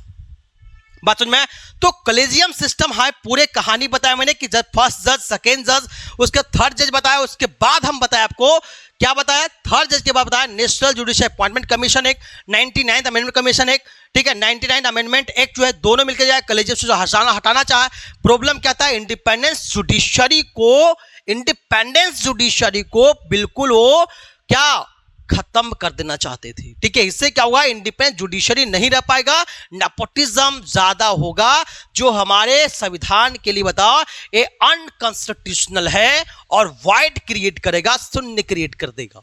बात समझ में? तो कॉलेजियम सिस्टम है, पूरे कहानी बताया मैंने कि जब फर्स्ट जज, सेकेंड जज, उसके थर्ड जज बताया, उसके बाद हम बताया आपको क्या बताया, थर्ड जज के बाद बताया national judicial appointment commission act, 99th amendment commission act, ठीक है। 99th अमेंडमेंट एक्ट जो है दोनों मिलकर जाए कॉलेजियम से हटाना चाहे। प्रॉब्लम क्या था, इंडिपेंडेंस जुडिशरी को बिल्कुल वो क्या खत्म कर देना चाहते थे, ठीक है। इससे क्या हुआ, इंडिपेंडेंट जुडिशरी नहीं रह पाएगा, नेपोटिज्म ज्यादा होगा, जो हमारे संविधान के लिए बताओ ये अनकॉन्स्टिट्यूशनल है और वाइड क्रिएट करेगा, शून्य क्रिएट कर देगा।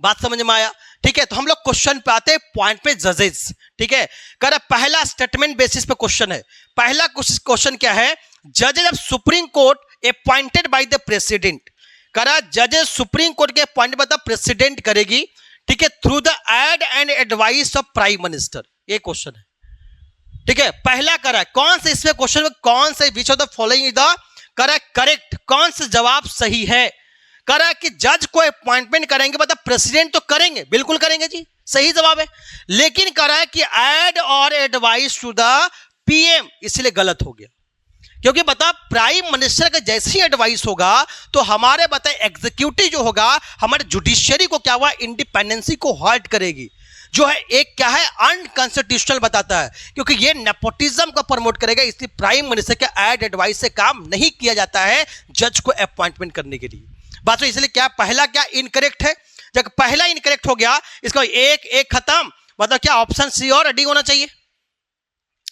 बात समझ में आया, ठीक है। तो हम लोग क्वेश्चन पे आते हैं, पॉइंट पे जजेस, ठीक है। कर पहला स्टेटमेंट बेसिस पे क्वेश्चन है। पहला क्वेश्चन क्या है, जजेस of Supreme Court appointed by the president, करा जजेस सुप्रीम कोर्ट के अपॉइंट बता प्रेसिडेंट करेगी, ठीक है, through the aid and advice of prime minister. ये क्वेश्चन है, ठीक है। पहला करा कौन से इसमें क्वेश्चन में कौन से विच of the following is the correct, कौन सा जवाब सही है। करा कि जज को अपॉइंटमेंट करेंगे, मतलब प्रेसिडेंट तो करेंगे, बिल्कुल करेंगे जी, सही जवाब है। लेकिन करा कि एड और एडवाइस टू द पीएम, इसलिए गलत हो गया, क्योंकि बता प्राइम मिनिस्टर का जैसे ही एडवाइस होगा तो हमारे बता एग्जीक्यूटिव जो होगा हमारे जुडिशरी को क्या हुआ, इंडिपेंडेंसी को हर्ट करेगी, जो है एक क्या है अनकॉन्स्टिट्यूशनल बताता है, क्योंकि ये नेपोटिज्म को प्रमोट करेगा। इसलिए प्राइम मिनिस्टर के एड एडवाइस से काम नहीं किया जाता है जज को अपॉइंटमेंट करने के लिए। बात तो इसलिए क्या पहला क्या इनकरेक्ट है, जब पहला इनकरेक्ट हो गया इसका एक खत्म, मतलब क्या ऑप्शन सी और डी होना चाहिए,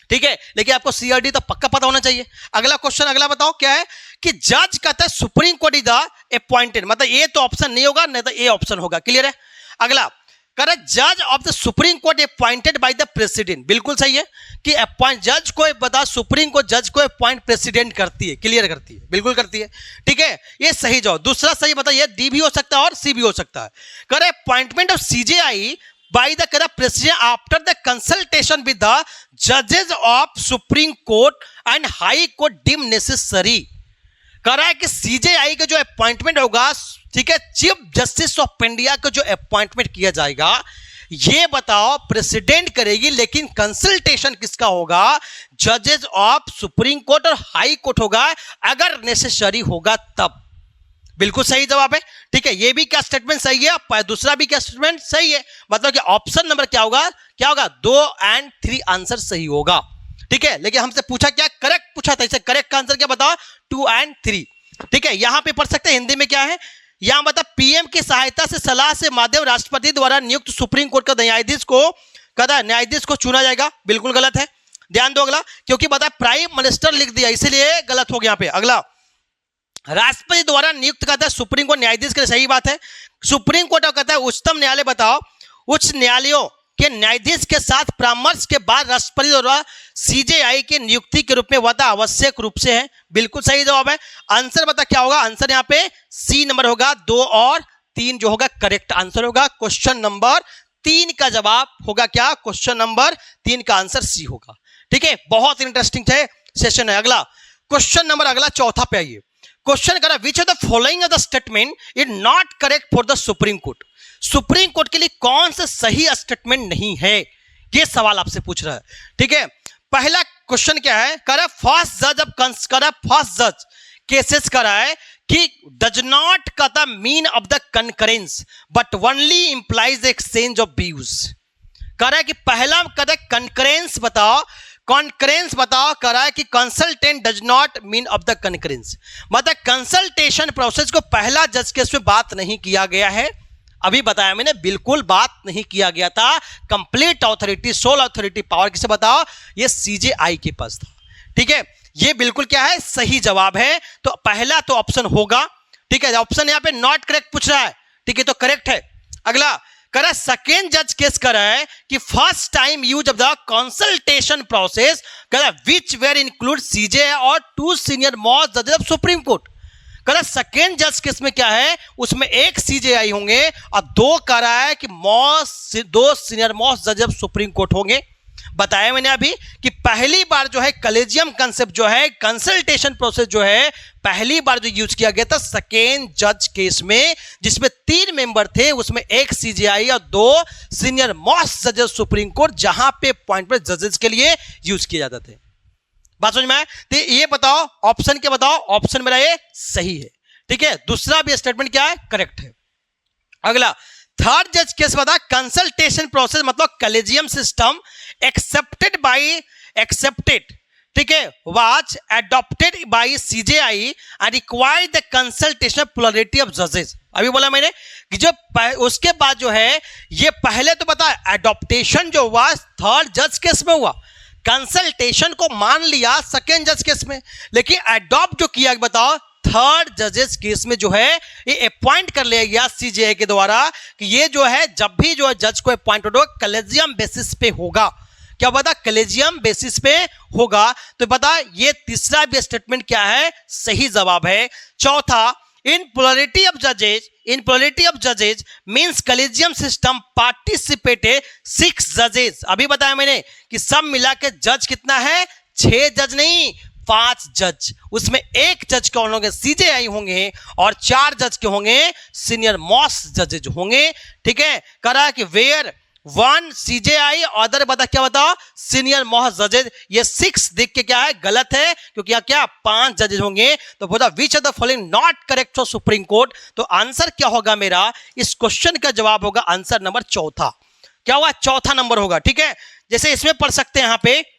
ठीक है। लेकिन आपको सी और डी तो पक्का पता होना चाहिए। अगला क्वेश्चन, अगला बताओ क्या है कि जज कहता है supreme court is the appointed, मतलब ये तो ऑप्शन नहीं होगा, नहीं तो ये ऑप्शन होगा, क्लियर है। अगला कह जज of the supreme Court appointed by the president, बिल्कुल सही है कि अपॉइंट जज को बता सुप्रीम कोर्ट जज को अपॉइंट प्रेसिडेंट करती है, क्लियर करती है, बिल्कुल करती है, ठीक है। ये सही जवाब। दूसरा सही बता, ये डी भी हो सकता है और सी भी हो सकता है। कह appointment of CJI by the president after the consultation with the judges of Supreme Court and High Court deemed necessary, कह रहा है कि सीजेआई का जो अपॉइंटमेंट होगा, ठीक है, चीफ जस्टिस ऑफ इंडिया का जो अपॉइंटमेंट किया जाएगा, ये बताओ प्रेसिडेंट करेगी, लेकिन कंसल्टेशन किसका होगा, जजेस ऑफ सुप्रीम कोर्ट और हाई कोर्ट होगा, अगर नेसेसरी होगा तब। बिल्कुल सही जवाब है, ठीक है। ये भी क्या स्टेटमेंट सही है, दूसरा भी क्या स्टेटमेंट सही है, मतलब कि ऑप्शन नंबर क्या होगा, 2 और 3 आंसर सही होगा, ठीक है। लेकिन हमसे पूछा क्या, करेक्ट पूछा था, इसे करेक्ट का आंसर क्या बताओ, 2 और 3, ठीक है। यहां पे पढ़ सकते हैं, हिंदी में क्या है, यहां बता पीएम की सहायता से सलाह से माध्यम राष्ट्रपति द्वारा नियुक्त सुप्रीम कोर्ट का न्यायाधीश को चुना जाएगा, बिल्कुल गलत है, ध्यान दो। अगला क्योंकि बता प्राइम मिनिस्टर लिख दिया इसलिए गलत हो गया यहाँ पे। अगला राष्ट्रपति द्वारा नियुक्त कहता है सुप्रीम कोर्ट न्यायाधीश के लिए, सही बात है। सुप्रीम कोर्ट कहता है उच्चतम न्यायालय बताओ उच्च न्यायालयों के न्यायाधीश के साथ परामर्श के बाद राष्ट्रपति द्वारा सीजेआई की नियुक्ति के रूप में बता आवश्यक रूप से है, बिल्कुल सही जवाब है। आंसर बता क्या होगा, आंसर यहाँ पे सी नंबर होगा, 2 और 3 जो होगा करेक्ट आंसर होगा। क्वेश्चन नंबर 3 का जवाब होगा क्या, क्वेश्चन नंबर 3 का आंसर सी होगा, ठीक है। बहुत इंटरेस्टिंग सेशन है। अगला क्वेश्चन नंबर, अगला चौथा पे आइए। क्वेश्चन करा विच of the following of the statement is not correct for the supreme court, supreme Court के लिए कौन सा सही स्टेटमेंट नहीं है, ये सवाल आपसे पूछ रहा है, ठीक है। पहला क्वेश्चन क्या है, करे फर्स्ट जज अब करे फर्स्ट जज केसेस करा है कि डज नॉट का the mean of the concurrence but only implies exchange of views. कह रहा है कि पहला कह रहा है कंकरेंस बताओ, कॉन्करेंस बताओ। कह रहा है कि consultant does not mean of the concurrence, मतलब कंसल्टेशन प्रोसेस को पहला जज केस में बात नहीं किया गया है। अभी बताया मैंने, बिल्कुल बात नहीं किया गया था। Complete authority, sole authority power किसे बताओ, ये सीजेआई के पास था। ठीक है, ये बिल्कुल क्या है, सही जवाब है। तो पहला तो ऑप्शन होगा। ठीक है, ऑप्शन यहां पे नॉट करेक्ट पूछ रहा है। ठीक है, तो करेक्ट है। अगला करा सेकेंड जज केस करा है कि first time use of the consultation process करा विच वेयर इंक्लूड सीजे और 2 सीनियर मोस्ट जजेस ऑफ सुप्रीम कोर्ट। करा सेकेंड जज केस में क्या है, उसमें 1 सीजेआई होंगे और 2 करा है कि 2 सीनियर मोस्ट जजेस ऑफ सुप्रीम कोर्ट होंगे। बताया मैंने अभी कि पहली बार जो है कलेजियम कंसेप्ट जो है, कंसल्टेशन प्रोसेस जो है, पहली बार जो यूज किया गया था सेकेंड जज केस में, जिसमें 3 मेंबर थे, उसमें 1 सीजेआई और 2 सीनियर मोस्ट जजेस सुप्रीम कोर्ट, जहां पे अपॉइंटमेंट जजेस के लिए यूज किए जाते थे। बात समझ में आए? तो ये बताओ ऑप्शन क्या बताओ, ऑप्शन मेरा ये सही है। ठीक है, दूसरा भी स्टेटमेंट क्या है, करेक्ट है। अगला थर्ड जज केस बता, कंसल्टेशन प्रोसेस मतलब कलेजियम सिस्टम एक्सेप्टेड, ठीक है, was adopted by CJI and required the consultation plurality of जजेस। अभी बोला मैंने कि जो उसके बाद जो है, ये पहले तो बता एडॉप्टेशन जो हुआ थर्ड जज केस में हुआ, कंसल्टेशन को मान लिया सेकेंड जज केस में, लेकिन एडॉप्ट जो किया बताओ थर्ड जजेस केस में जो है ये अपॉइंट कर लिया गया सीजेआई के द्वारा कि ये जो है जब भी जो है जज को अपॉइंट होगा कलेजियम बेसिस पे होगा। क्या बता, कलेजियम बेसिस पे होगा। तो बता ये तीसरा भी स्टेटमेंट क्या है, सही जवाब है। चौथा, इन प्लुरलिटी ऑफ जजेज मींस कलेजियम सिस्टम पार्टिसिपेटेड 6 जजेस। अभी बताया मैंने कि सब मिला के जज कितना है, 6 जज नहीं 5 जज। उसमें 1 जज कौन होंगे, सीजेआई होंगे, और 4 जज के होंगे सीनियर मोस्ट जजेज होंगे। ठीक है, करा कि वेयर 1 सीजेआई अदर बता क्या बताओ सीनियर मोस्ट जजेज। ये 6 देख के क्या है, गलत है, क्योंकि यहाँ क्या 5 जजेज होंगे। तो बोला विच of the following not correct for Supreme court. तो आंसर क्या होगा मेरा, इस क्वेश्चन का जवाब होगा आंसर नंबर चौथा। क्या हुआ, चौथा नंबर होगा। ठीक है, जैसे इसमें पढ़ सकते हैं, यहां पे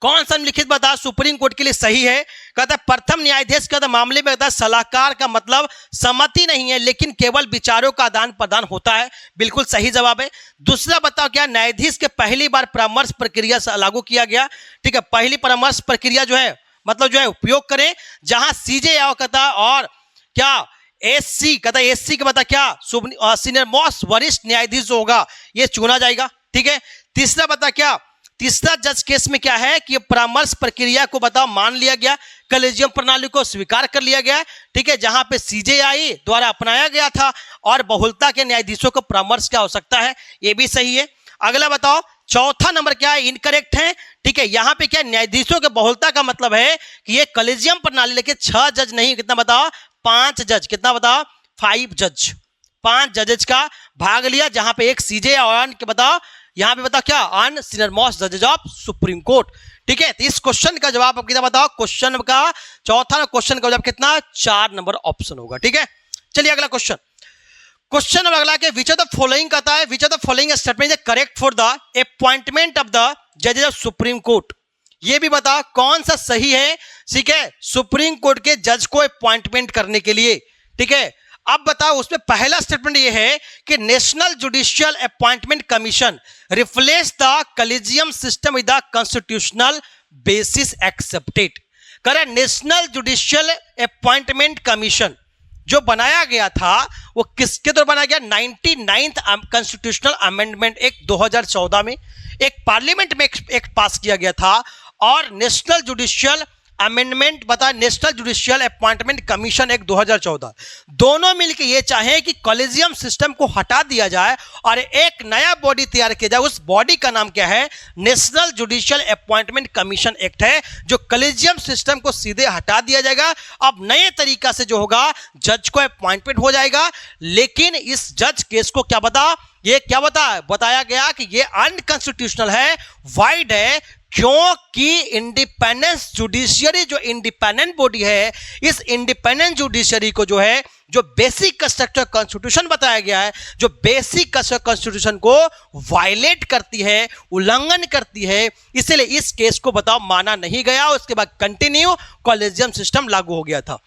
कौन सा लिखित बता सुप्रीम कोर्ट के लिए सही है। कहता है प्रथम न्यायाधीश का मामले में कहता है सलाहकार का मतलब सहमति नहीं है, लेकिन केवल विचारों का आदान प्रदान होता है। बिल्कुल सही जवाब है। दूसरा बताओ क्या, न्यायाधीश के पहली बार परामर्श प्रक्रिया से लागू किया गया। ठीक है, पहली परामर्श प्रक्रिया जो है मतलब जो है उपयोग करें, जहां सीजेआई कहता और क्या एससी कहता है, एससी के बता क्या सीनियर मोस्ट वरिष्ठ न्यायाधीश जो होगा ये चुना जाएगा। ठीक है, तीसरा बता क्या, तीसरा जज केस में क्या है कि परामर्श प्रक्रिया को बताओ मान लिया गया, कलेजियम प्रणाली को स्वीकार कर लिया गया। ठीक है, जहां पे सीजेआई द्वारा अपनाया गया था और बहुलता के न्यायाधीशों को परामर्श की आवश्यकता है, ये भी सही है। अगला बताओ चौथा नंबर क्या है, इनकरेक्ट है। ठीक है, यहां पे क्या न्यायाधीशों के बहुलता का मतलब है कि ये कलेजियम प्रणाली लेके 6 जज नहीं, कितना बताओ 5 जज, कितना बताओ 5 जज, 5 जजेज का भाग लिया, जहां पे 1 सीजेआई और बताओ यहां पे बताओ क्या अन सीनियर मोस्ट जजेज ऑफ सुप्रीम कोर्ट। ठीक है, तो इस क्वेश्चन का जवाब कितना बताओ, क्वेश्चन का चौथा क्वेश्चन का जवाब कितना, 4 नंबर ऑप्शन होगा। ठीक है, चलिए अगला क्वेश्चन। क्वेश्चन अगला के विच ऑफ द फॉलोइंग कहता है, which of the following statement is correct for the appointment of the जजेज ऑफ सुप्रीम कोर्ट। ये भी बता कौन सा सही है। ठीक है, सुप्रीम कोर्ट के जज को अपॉइंटमेंट करने के लिए। ठीक है, अब बताओ उसमें पहला स्टेटमेंट ये है कि national judicial appointment commission replace the collegium system with the constitutional basis accepted. करे नेशनल जुडिशियल अपॉइंटमेंट कमीशन जो बनाया गया था वो किसके द्वारा बनाया गया, 99th कॉन्स्टिट्यूशनल अमेंडमेंट एक्ट 2014 में एक पार्लियामेंट में एक्ट पास किया गया था, और नेशनल जुडिशियल अमेंडमेंट बता national judicial appointment commission act 2014 दोनों मिलकर ये चाहे कि कॉलेजियम सिस्टम को हटा दिया जाए और एक नया बॉडी तैयार किया जाए। उस बॉडी का नाम क्या है, national judicial appointment commission act है, जो कॉलेजियम सिस्टम को सीधे हटा दिया जाएगा। अब नए तरीका से जो होगा जज को अपॉइंटमेंट हो जाएगा, लेकिन इस जज केस को क्या बता, ये क्या बताया गया कि ये अनकॉन्स्टिट्यूशनल है, वाइड है, क्योंकि इंडिपेंडेंस जुडिशियरी जो इंडिपेंडेंट बॉडी है, इस इंडिपेंडेंट जुडिशियरी को जो है जो बेसिक स्ट्रक्चर कॉन्स्टिट्यूशन बताया गया है, जो बेसिक स्ट्रक्चर कॉन्स्टिट्यूशन को वायलेट करती है, उल्लंघन करती है, इसलिए इस केस को बताओ माना नहीं गया। उसके बाद कंटिन्यू कॉलेजियम सिस्टम लागू हो गया था।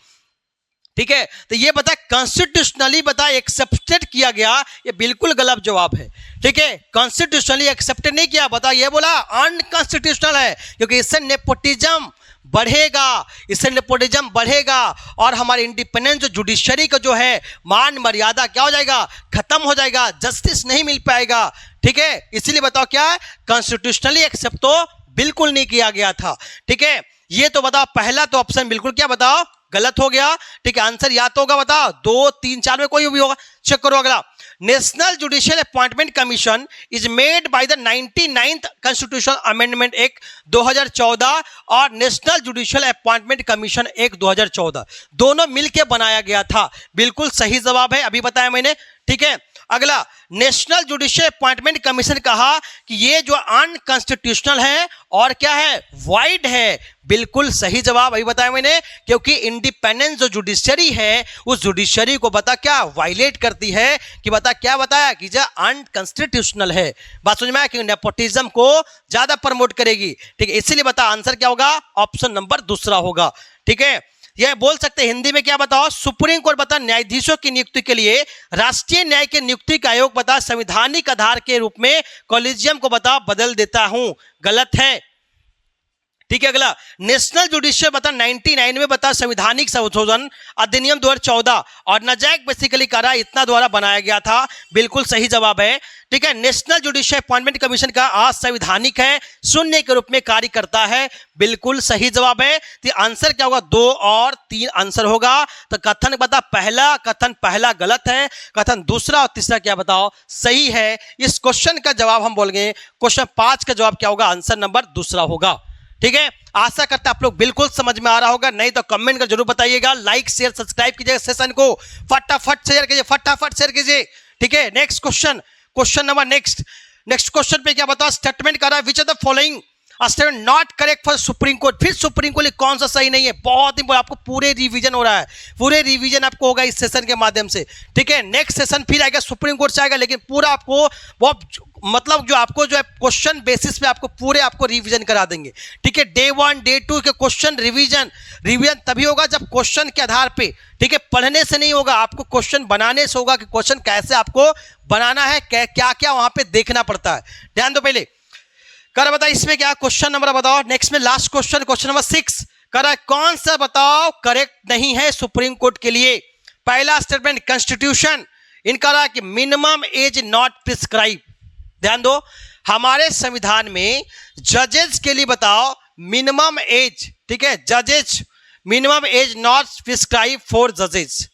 ठीक है, तो ये बता कॉन्स्टिट्यूशनली बता एक्सेप्टेड किया गया, ये बिल्कुल गलत जवाब है। ठीक है, कॉन्स्टिट्यूशनली एक्सेप्टेड नहीं किया, बता ये बोला अनकॉन्स्टिट्यूशनल है, क्योंकि इससे नेपोटिज्म बढ़ेगा, इससे नेपोटिज्म बढ़ेगा और हमारे इंडिपेंडेंट जो जुडिशरी का जो है मान मर्यादा क्या हो जाएगा, खत्म हो जाएगा, जस्टिस नहीं मिल पाएगा। ठीक है, इसीलिए बताओ क्या है, कॉन्स्टिट्यूशनली एक्सेप्ट तो बिल्कुल नहीं किया गया था। ठीक है, ये तो बताओ पहला तो ऑप्शन बिल्कुल क्या बताओ गलत हो गया। ठीक है, आंसर या तो होगा बताओ 2, 3, 4 में कोई भी होगा। चेक करो अगला, national judicial appointment commission is made by the 99th constitutional amendment act 2014 और national judicial appointment commission act 2014 दोनों मिलकर बनाया गया था। बिल्कुल सही जवाब है, अभी बताया मैंने। ठीक है, अगला, नेशनल जुडिशियल अपॉइंटमेंट कमीशन कहा कि ये जो अनकॉन्स्टिट्यूशनल है और क्या है, वाइड है। बिल्कुल सही जवाब अभी बताया मैंने, क्योंकि इंडिपेंडेंस जो जुडिशरी है उस जुडिशरी को बता क्या वायलेट करती है, कि बता क्या बताया कि जो अनकॉन्स्टिट्यूशनल है। बात समझ में आया, कि नेपोटिज्म को ज्यादा प्रमोट करेगी। ठीक है, इसीलिए बता आंसर क्या होगा, ऑप्शन नंबर दूसरा होगा। ठीक है, यह बोल सकते हिंदी में क्या बताओ, सुप्रीम कोर्ट बता न्यायाधीशों की नियुक्ति के लिए राष्ट्रीय न्याय के नियुक्ति का आयोग बता संवैधानिक आधार के रूप में कॉलेजियम को बता बदल देता हूं, गलत है। ठीक है, अगला, नेशनल जुडिशियल बता 99 में बता संवैधानिक संशोधन अधिनियम 2014 और नजैक बेसिकली करा इतना द्वारा बनाया गया था। बिल्कुल सही जवाब है। ठीक है, नेशनल जुडिशियल अपॉइंटमेंट कमीशन का असंवैधानिक है, शून्य के रूप में कार्य करता है। बिल्कुल सही जवाब है। तो आंसर क्या होगा, 2 और 3 आंसर होगा। तो कथन बता पहला, कथन पहला गलत है, कथन दूसरा और तीसरा क्या बताओ सही है। इस क्वेश्चन का जवाब हम बोलेंगे, क्वेश्चन 5 का जवाब क्या होगा, आंसर नंबर दूसरा होगा। ठीक है, आशा करता आप लोग बिल्कुल समझ में आ रहा होगा, नहीं तो कमेंट कर जरूर बताइएगा। लाइक शेयर सब्सक्राइब कीजिएगा, सेशन को फटाफट शेयर कीजिए, फटाफट शेयर कीजिए। ठीक है, next question, question number next question पे क्या बताओ, स्टेटमेंट कर रहा है, which are the following statement not correct for Supreme Court. फिर सुप्रीम कोर्ट कौन सा सही नहीं है, बहुत इंपॉर्टेंट, आपको पूरे रिवीजन हो रहा है, पूरे रिवीजन आपको होगा इस सेशन के माध्यम से। ठीक है, नेक्स्ट सेशन फिर आएगा, सुप्रीम कोर्ट से आएगा, लेकिन पूरा आपको बहुत मतलब जो आपको जो है क्वेश्चन बेसिस पे आपको पूरे आपको रिवीजन करा देंगे। ठीक है, डे 1 डे 2 के क्वेश्चन रिवीजन तभी होगा जब क्वेश्चन के आधार पे, ठीक है, पढ़ने से नहीं होगा, आपको क्वेश्चन बनाने से होगा कि क्वेश्चन कैसे आपको बनाना है, क्या क्या वहां पे देखना पड़ता है। ध्यान दो, पहले कर बताओ इसमें क्या क्वेश्चन नंबर बताओ, नेक्स्ट में लास्ट क्वेश्चन, क्वेश्चन नंबर 6 कर कौन सा बताओ करेक्ट नहीं है सुप्रीम कोर्ट के लिए। पहला स्टेटमेंट, कॉन्स्टिट्यूशन इनका रहा कि मिनिमम एज नॉट प्रिस्क्राइब। ध्यान दो, हमारे संविधान में जजेस के लिए बताओ मिनिमम एज, ठीक है, जजेस minimum age not prescribe for जजेज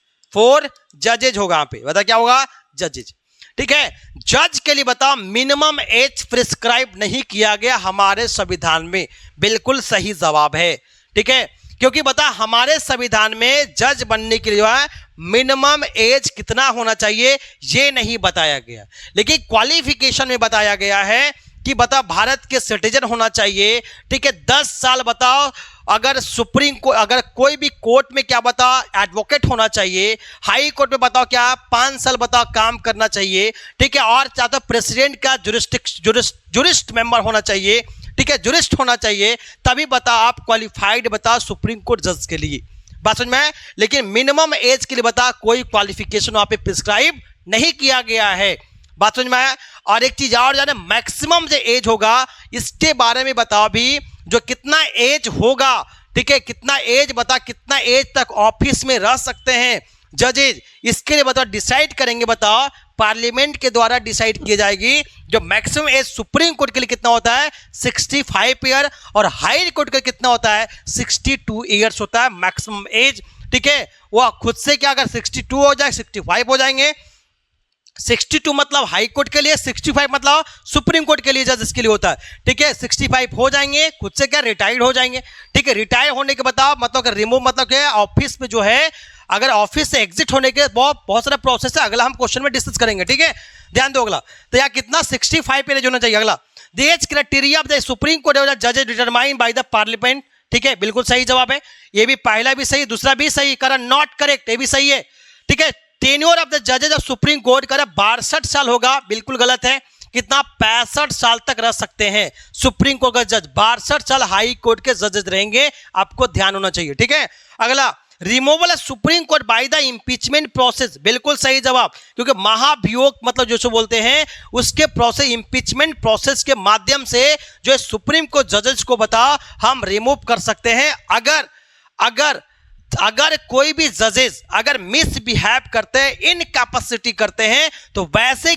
होगा, यहाँ पे बता क्या होगा, जजेज। ठीक है, जज के लिए बताओ मिनिमम एज प्रिस्क्राइब नहीं किया गया हमारे संविधान में। बिल्कुल सही जवाब है। ठीक है, क्योंकि बता हमारे संविधान में जज बनने के लिए मिनिमम एज कितना होना चाहिए ये नहीं बताया गया, लेकिन क्वालिफिकेशन में बताया गया है कि बता भारत के सिटीजन होना चाहिए। ठीक है, 10 साल बताओ, अगर सुप्रीम कोर्ट, अगर कोई भी कोर्ट में क्या बताओ एडवोकेट होना चाहिए, हाई कोर्ट में बताओ क्या 5 साल बताओ काम करना चाहिए। ठीक है, और चाहते प्रेसिडेंट का जुरिस्ट मेंबर होना चाहिए। ठीक है, जुरिस्ट होना चाहिए, तभी बताओ आप क्वालिफाइड बताओ सुप्रीम कोर्ट जज के लिए। बात समझ में है, लेकिन मिनिमम एज के लिए बता कोई क्वालिफिकेशन वहां पे प्रिस्क्राइब नहीं किया गया है। बात समझ में आया। और एक चीज और जाने, मैक्सिमम जो एज होगा इसके बारे में बताओ भी, जो कितना एज होगा। ठीक है, कितना एज बता, कितना एज तक ऑफिस में रह सकते हैं जजेज, इसके लिए बताओ डिसाइड करेंगे, बताओ पार्लियामेंट के द्वारा डिसाइड की जाएगी। जो मैक्सिमम एज सुप्रीम कोर्ट के लिए कितना होता है 65 ईयर, और हाई कोर्ट का कितना होता है 62 ईयर्स होता है मैक्सिमम एज। ठीक है, वह खुद से क्या अगर 62 हो जाए 65 हो जाएंगे। 62 मतलब हाई कोर्ट के लिए, 65 मतलब सुप्रीम कोर्ट के लिए जजेस के लिए होता है। ठीक है, 65 हो जाएंगे, खुद से क्या रिटायर्ड हो जाएंगे। ठीक है, रिटायर होने के बताओ मतलब रिमूव मतलब क्या है, ऑफिस में जो है अगर ऑफिस से एग्जिट होने के बहुत सारा प्रोसेस है, अगला हम क्वेश्चन में डिस्कस करेंगे, ठीक है, ध्यान दो अगला। तो यहाँ कितना 65 पे होना चाहिए। अगला, the age criteria of the supreme court जजेस डिटरमाइंड बाय द पार्लियामेंट, ठीक है, बिल्कुल सही जवाब है। ये भी पहला भी सही, दूसरा भी सही, करा नॉट करेक्ट, ये भी सही है, ठीक है। टेन्योर ऑफ द जजेस ऑफ सुप्रीम कोर्ट करा 62 साल होगा, बिल्कुल गलत है। कितना 65 साल तक रह सकते हैं सुप्रीम कोर्ट का जज, 62 साल हाई कोर्ट के जजेस रहेंगे, आपको ध्यान होना चाहिए, ठीक है। अगला, removal of Supreme court by the impeachment process, बिल्कुल सही जवाब, क्योंकि महाभियोग मतलब जो बोलते हैं उसके प्रोसेस, इंपीचमेंट प्रोसेस के माध्यम से जो है सुप्रीम कोर्ट जजेस को बता हम रिमूव कर सकते हैं। अगर कोई भी जजेस अगर मिसबिहेव करते हैं, इनकैपेसिटी करते हैं, तो वैसे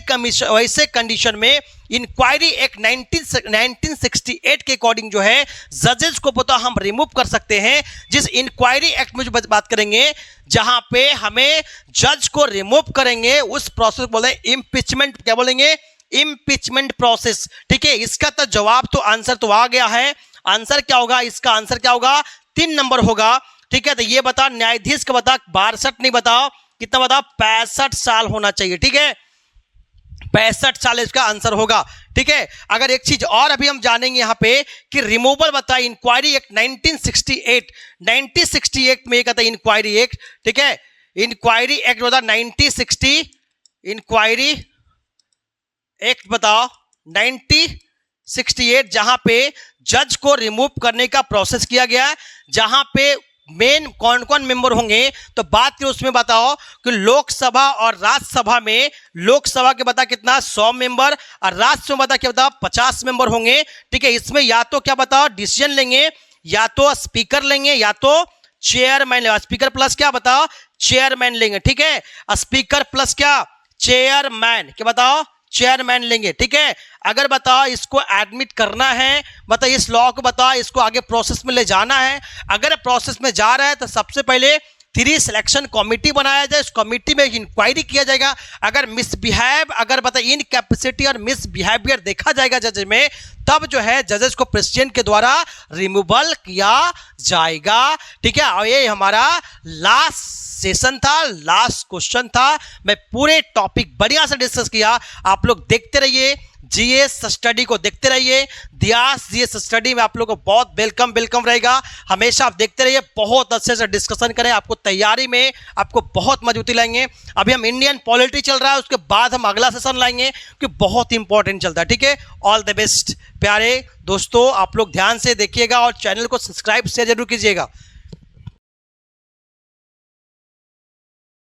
कंडीशन में इंक्वायरी एक्ट 1968 के अकॉर्डिंग जो है जजेस को पता हम रिमूव कर सकते हैं। जिस इंक्वायरी एक्ट में जो बात करेंगे, जहां पे हमें जज को रिमूव करेंगे, उस प्रोसेस बोलते हैं इम्पीचमेंट, क्या बोलेंगे, इम्पीचमेंट प्रोसेस, ठीक है। इसका तो जवाब तो आंसर तो आ गया है। आंसर क्या होगा, इसका आंसर क्या होगा, 3 नंबर होगा, ठीक है। तो ये बता, न्यायाधीश का बता, 62 नहीं बताओ, कितना बताओ, 65 साल होना चाहिए, ठीक है, 65 साल इसका आंसर होगा, ठीक है। अगर एक चीज और अभी हम जानेंगे यहाँ पे कि रिमूवल बता, इंक्वायरी एक्ट 1968 में कहता है इंक्वायरी एक्ट, ठीक है, इंक्वायरी एक्ट बता 1960, इंक्वायरी एक्ट बताओ 1968, जहां पे जज को रिमूव करने का प्रोसेस किया गया, जहां पे मेन कौन कौन मेंबर होंगे, तो बात करें उसमें बताओ कि लोकसभा और राज्यसभा में, लोकसभा के बता कितना 100 मेंबर और राज्यसभा बता क्या बताओ 50 मेंबर होंगे, ठीक है। इसमें या तो क्या बताओ डिसीजन लेंगे, या तो स्पीकर लेंगे, या तो चेयरमैन लेंगे। स्पीकर प्लस क्या बताओ, चेयरमैन लेंगे, ठीक है, स्पीकर प्लस क्या, चेयरमैन, क्या बताओ, चेयरमैन लेंगे, ठीक है। अगर बताओ इसको एडमिट करना है, बताओ इस लॉ को बताओ इसको आगे प्रोसेस में ले जाना है, अगर प्रोसेस में जा रहा है तो सबसे पहले 3 सिलेक्शन कमेटी बनाया जाए, उस कमेटी में इंक्वायरी किया जाएगा। अगर मिसबिहेव, अगर बताओ इनकैपेसिटी और मिसबिहेवियर देखा जाएगा जज में, तब जो है जजेस को प्रेसिडेंट के द्वारा रिमूवल किया जाएगा, ठीक है। और ये हमारा लास्ट सेशन था, लास्ट क्वेश्चन था। मैं पूरे टॉपिक बढ़िया से डिस्कस किया, आप लोग देखते रहिए, जीएस स्टडी को देखते रहिए। दियास जीएस स्टडी में आप लोगों को बहुत वेलकम रहेगा, हमेशा आप देखते रहिए, बहुत अच्छे से डिस्कशन करें, आपको तैयारी में आपको बहुत मजबूती लाएंगे। अभी हम इंडियन पॉलिटी चल रहा है, उसके बाद हम अगला सेशन लाएंगे कि बहुत इंपॉर्टेंट चलता है, ठीक है। ऑल द बेस्ट प्यारे दोस्तों, आप लोग ध्यान से देखिएगा और चैनल को सब्सक्राइब शेयर जरूर कीजिएगा।